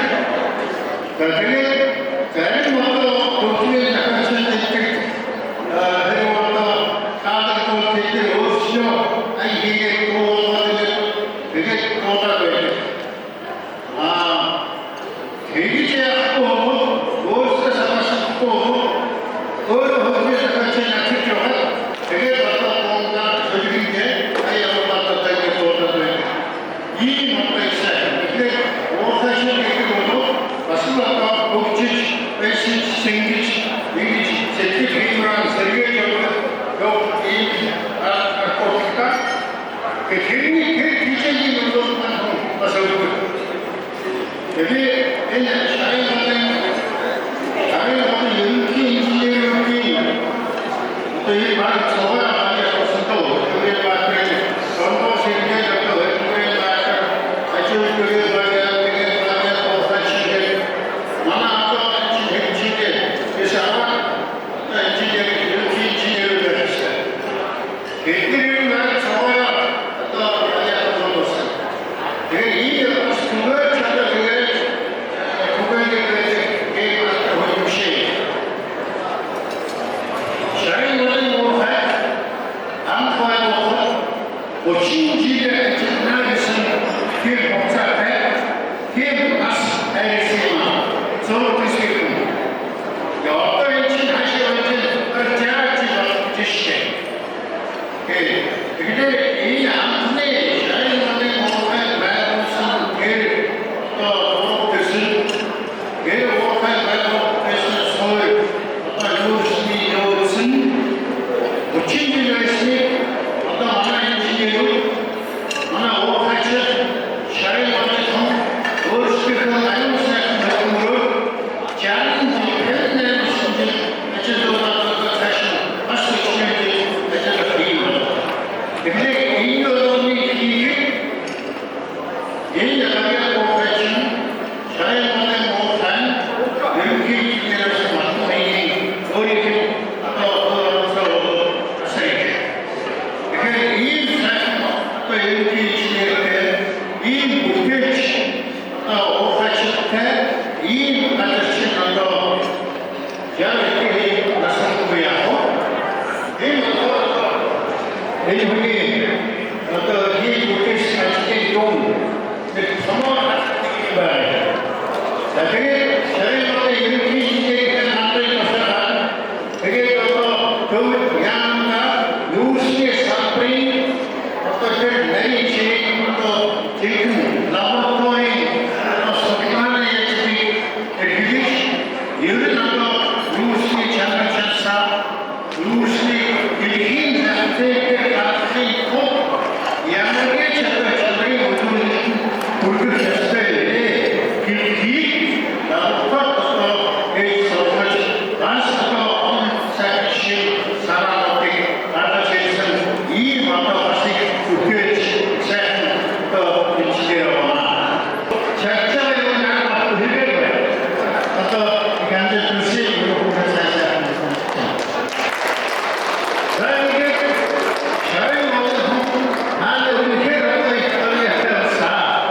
Benim orada Ordu'yu yaklaşan ettik. Benim orada kader korkacı oluşuyor. Ay gerek olmadı. Gerek olmadı. Hiç yapma o. Doğrusu savaşıp o. Doğru hızlı kaçan açık yok. Gerek olmadan söyleyince ay yapmadan da gerek olmadı. İyi nokta ise orta şey gerek oldu. Aslında Bokçiç, Beşiç, Sengiç, Bilgiç, Sekiz, Bilgiç, Sergey yok iyi korktuklar. Kendini diyeceği yoldan tasavvur. Jadi ini saya mungkin jadi baru seorang ada sentuh, kemudian baru contoh sehingga jatuh, kemudian baru acuh kemudian baru profesional mana apa cincin bersama cincin berasa. Ini baru seorang atau ayat terus. Jadi ini harus keluar cara Jadi saya mau ini kita nanti masalah. Jadi kalau 그 양가 요시의 사프린 어떤 내리치 또 지금 라보라토리 또 소비만의 집이 유리나도 요시의 장사사 요시의 일hin 자체의 가치 꼭 양에게 저들이 모두 불급했을 때 길기 나부터 이 소설 단서도 사실 사람에게 나타내는 이 마타바시 그게 또 인지되어나 작자의 나라가 흘려요. 또 간제 두시 이거 사실 그러니까 저희 모두 하늘 우리 해로도 있어야 사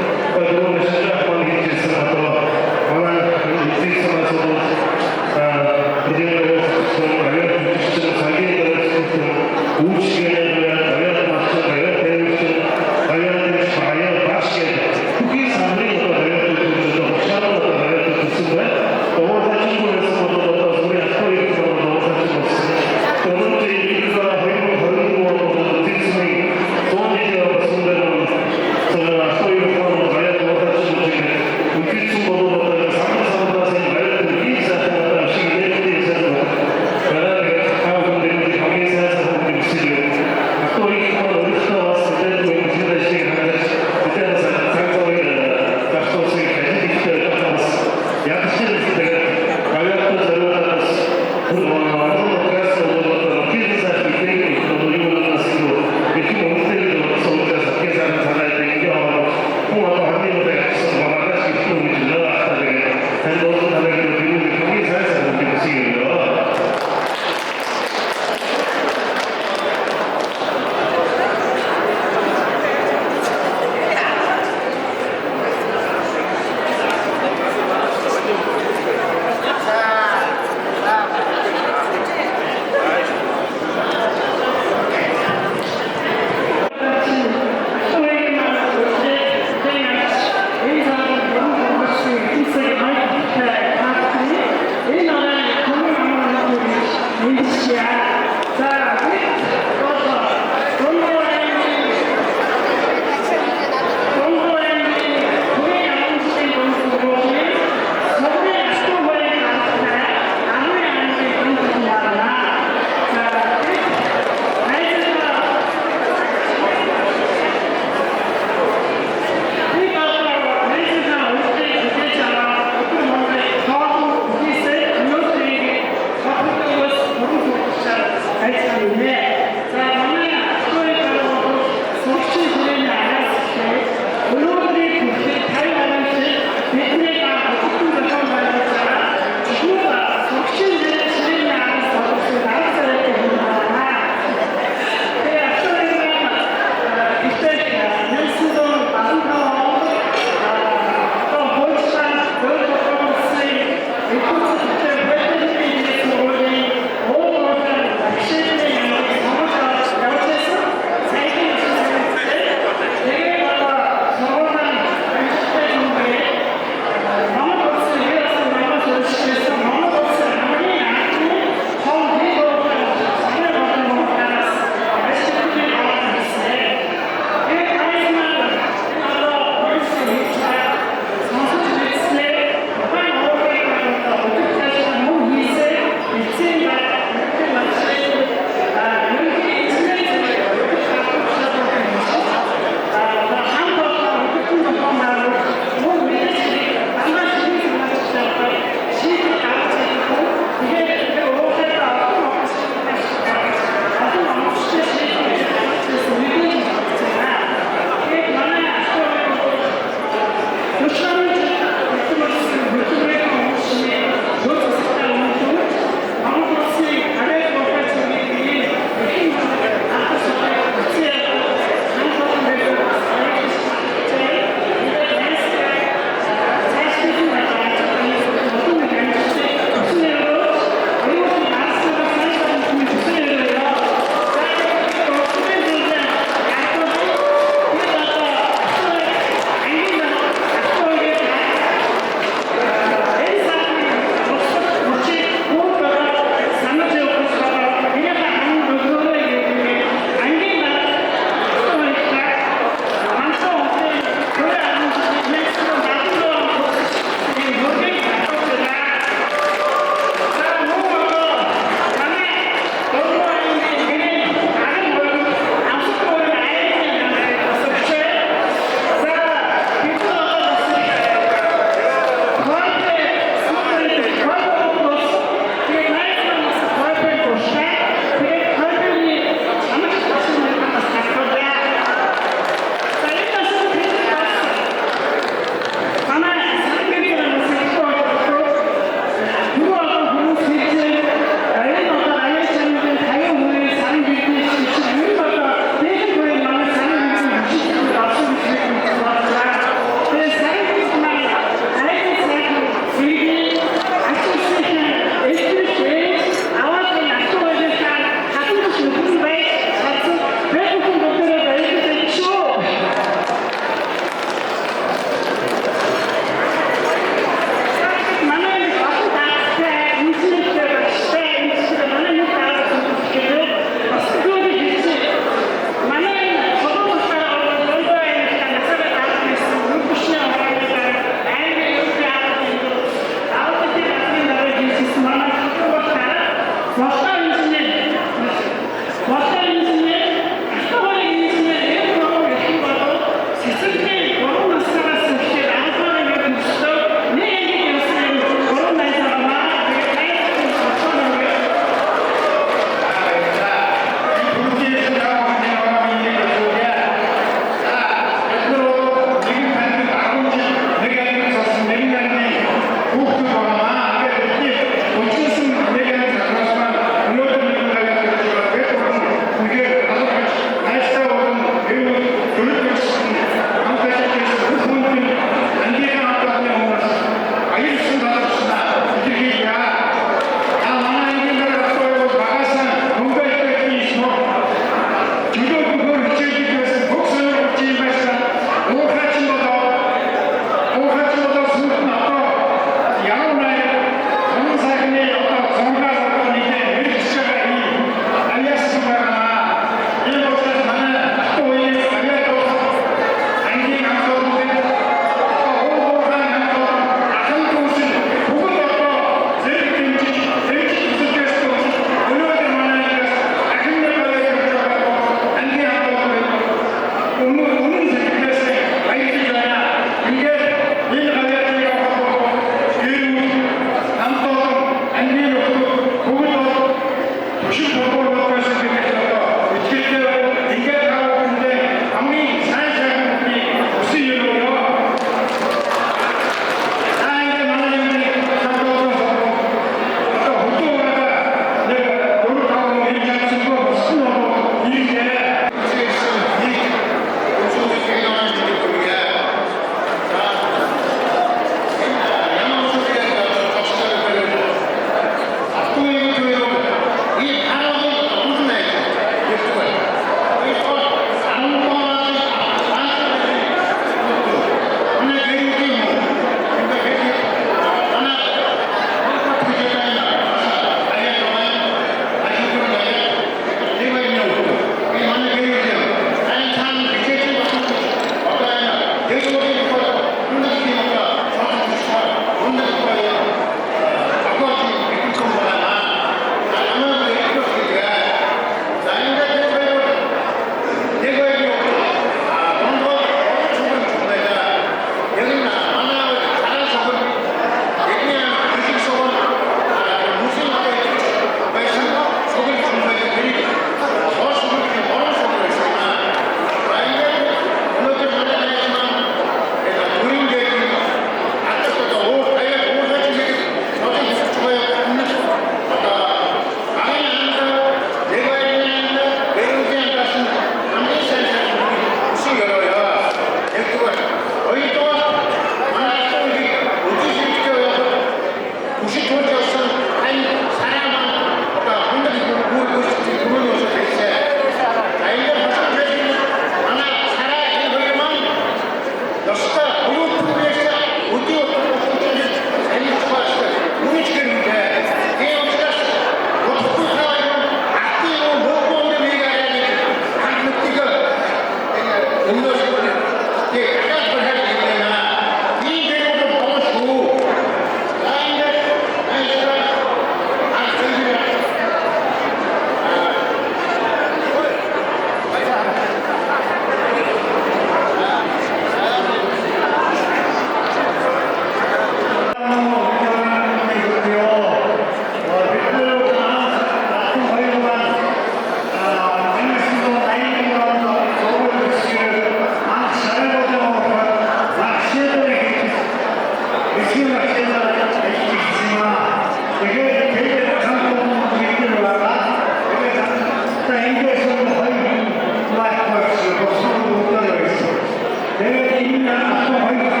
내가 이민을 갖고 거기서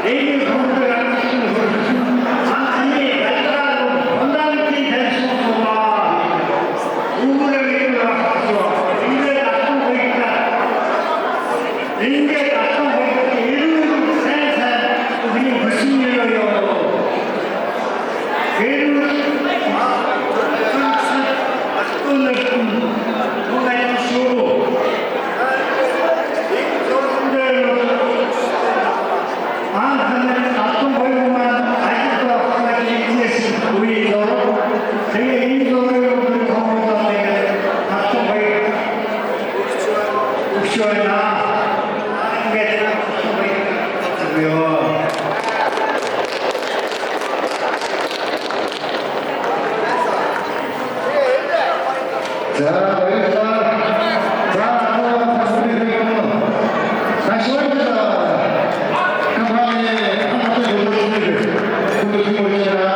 애기 공부를 안 시키는 거지. 아니, 나라로 건강지 될 수 없어. 누구를 일어나서 인제 갖고 거기다. 인제 갖고 거기다. 이런 세상 우리 무슨 일이에요? 괴를
자, 여기서 자, 또 다시 드리겠습니다. 다시 올립니다. 간판에 한번더 보여주십니다. 분들 좀 보시라.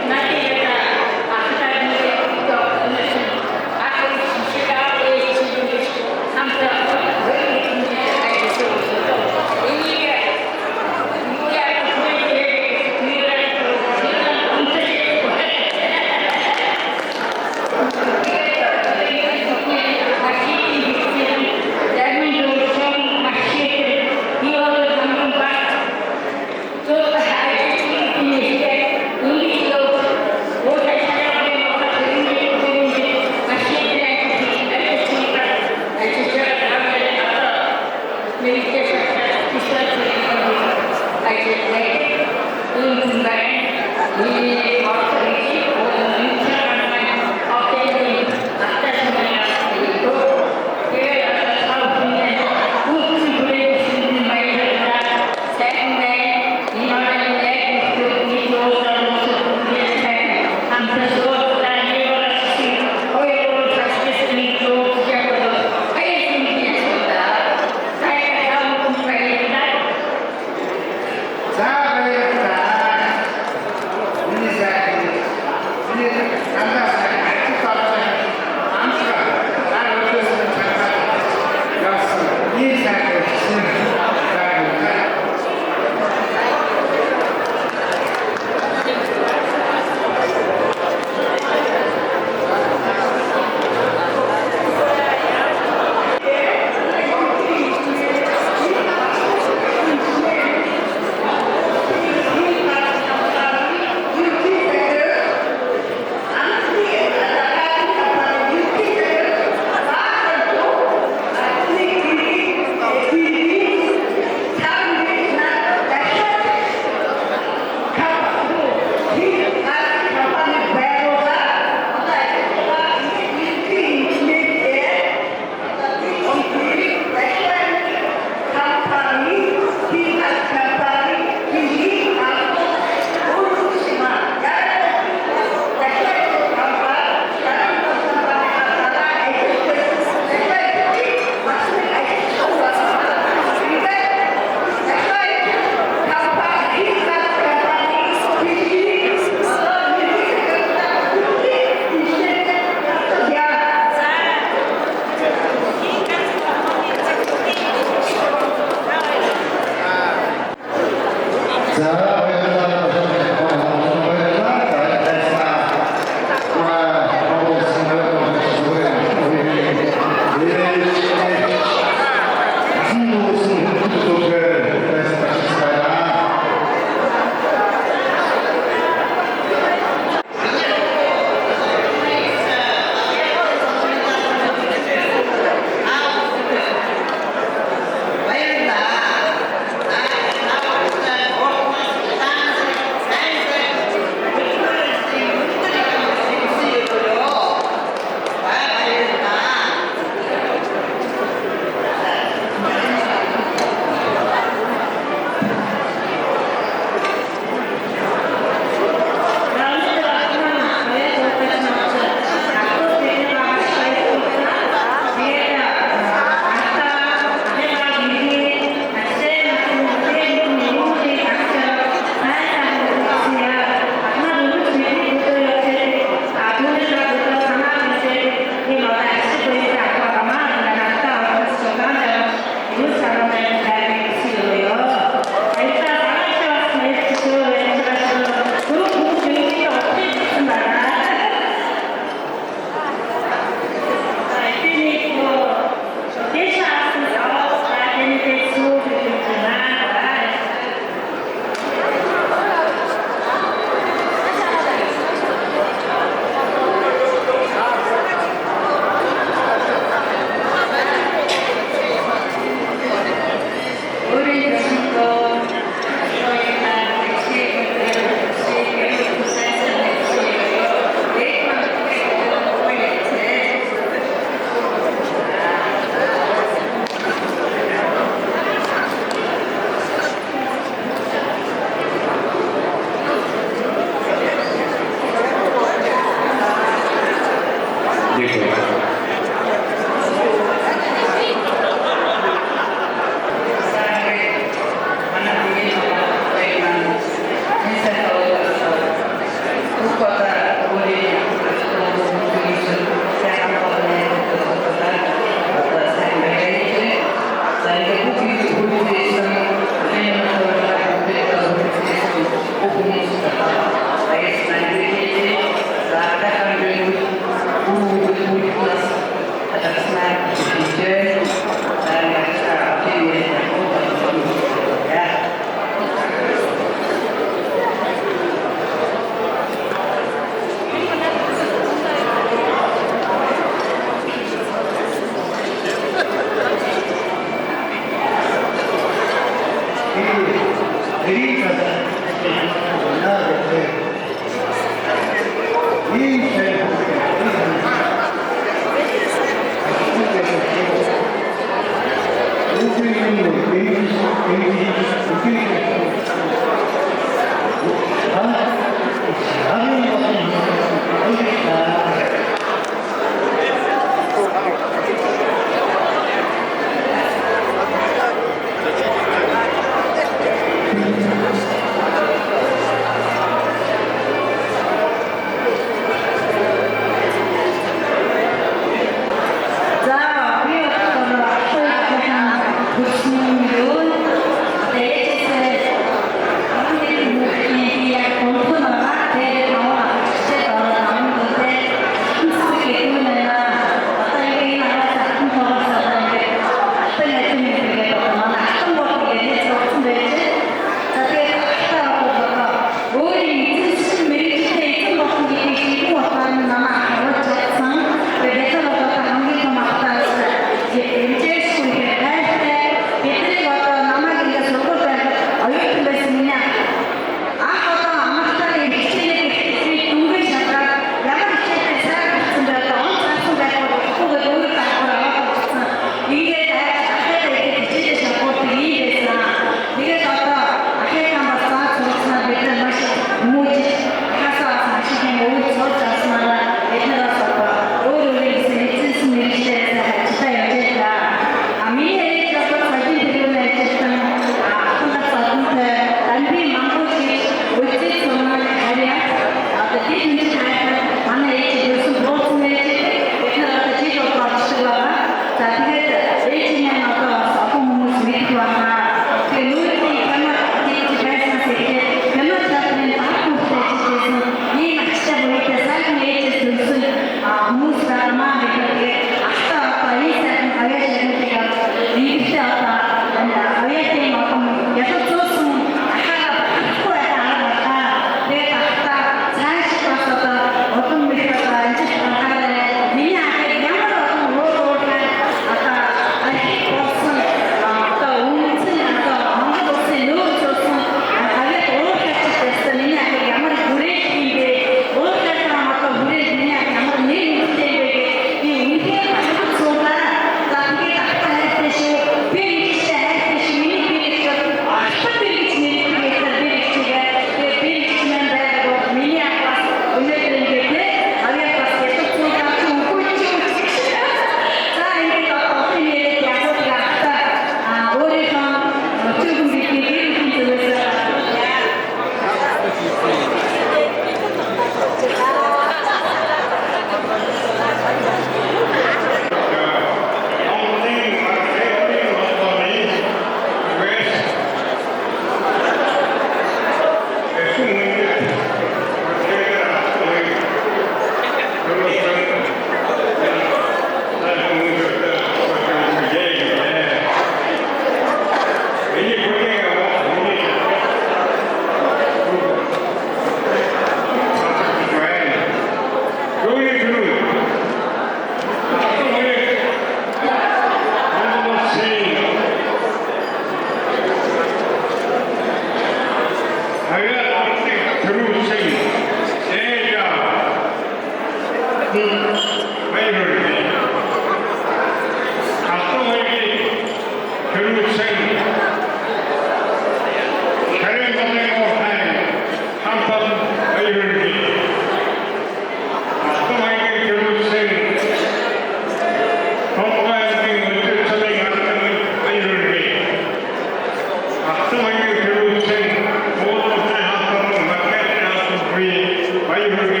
Are you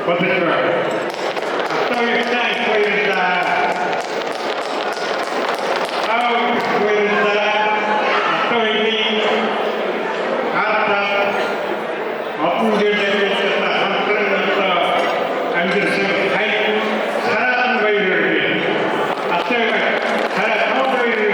Поздравляю. Автовик поезда. Автовик поезда. Автовик. Автор. Автовик. Андерсон. Хай. 사람 거이를. автовик. 사람 거이를.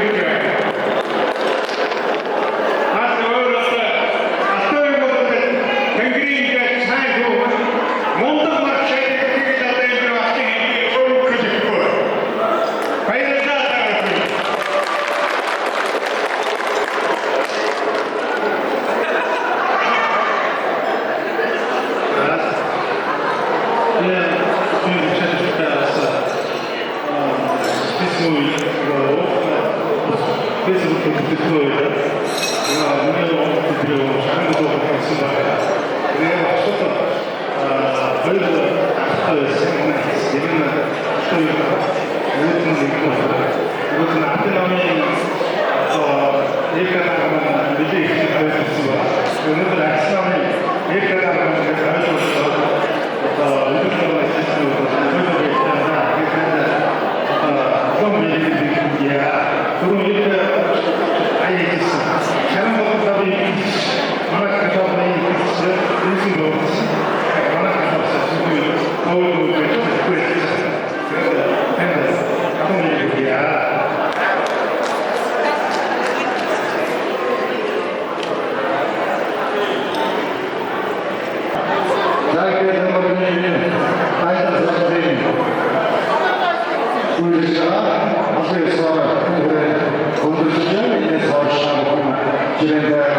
Uygulanan,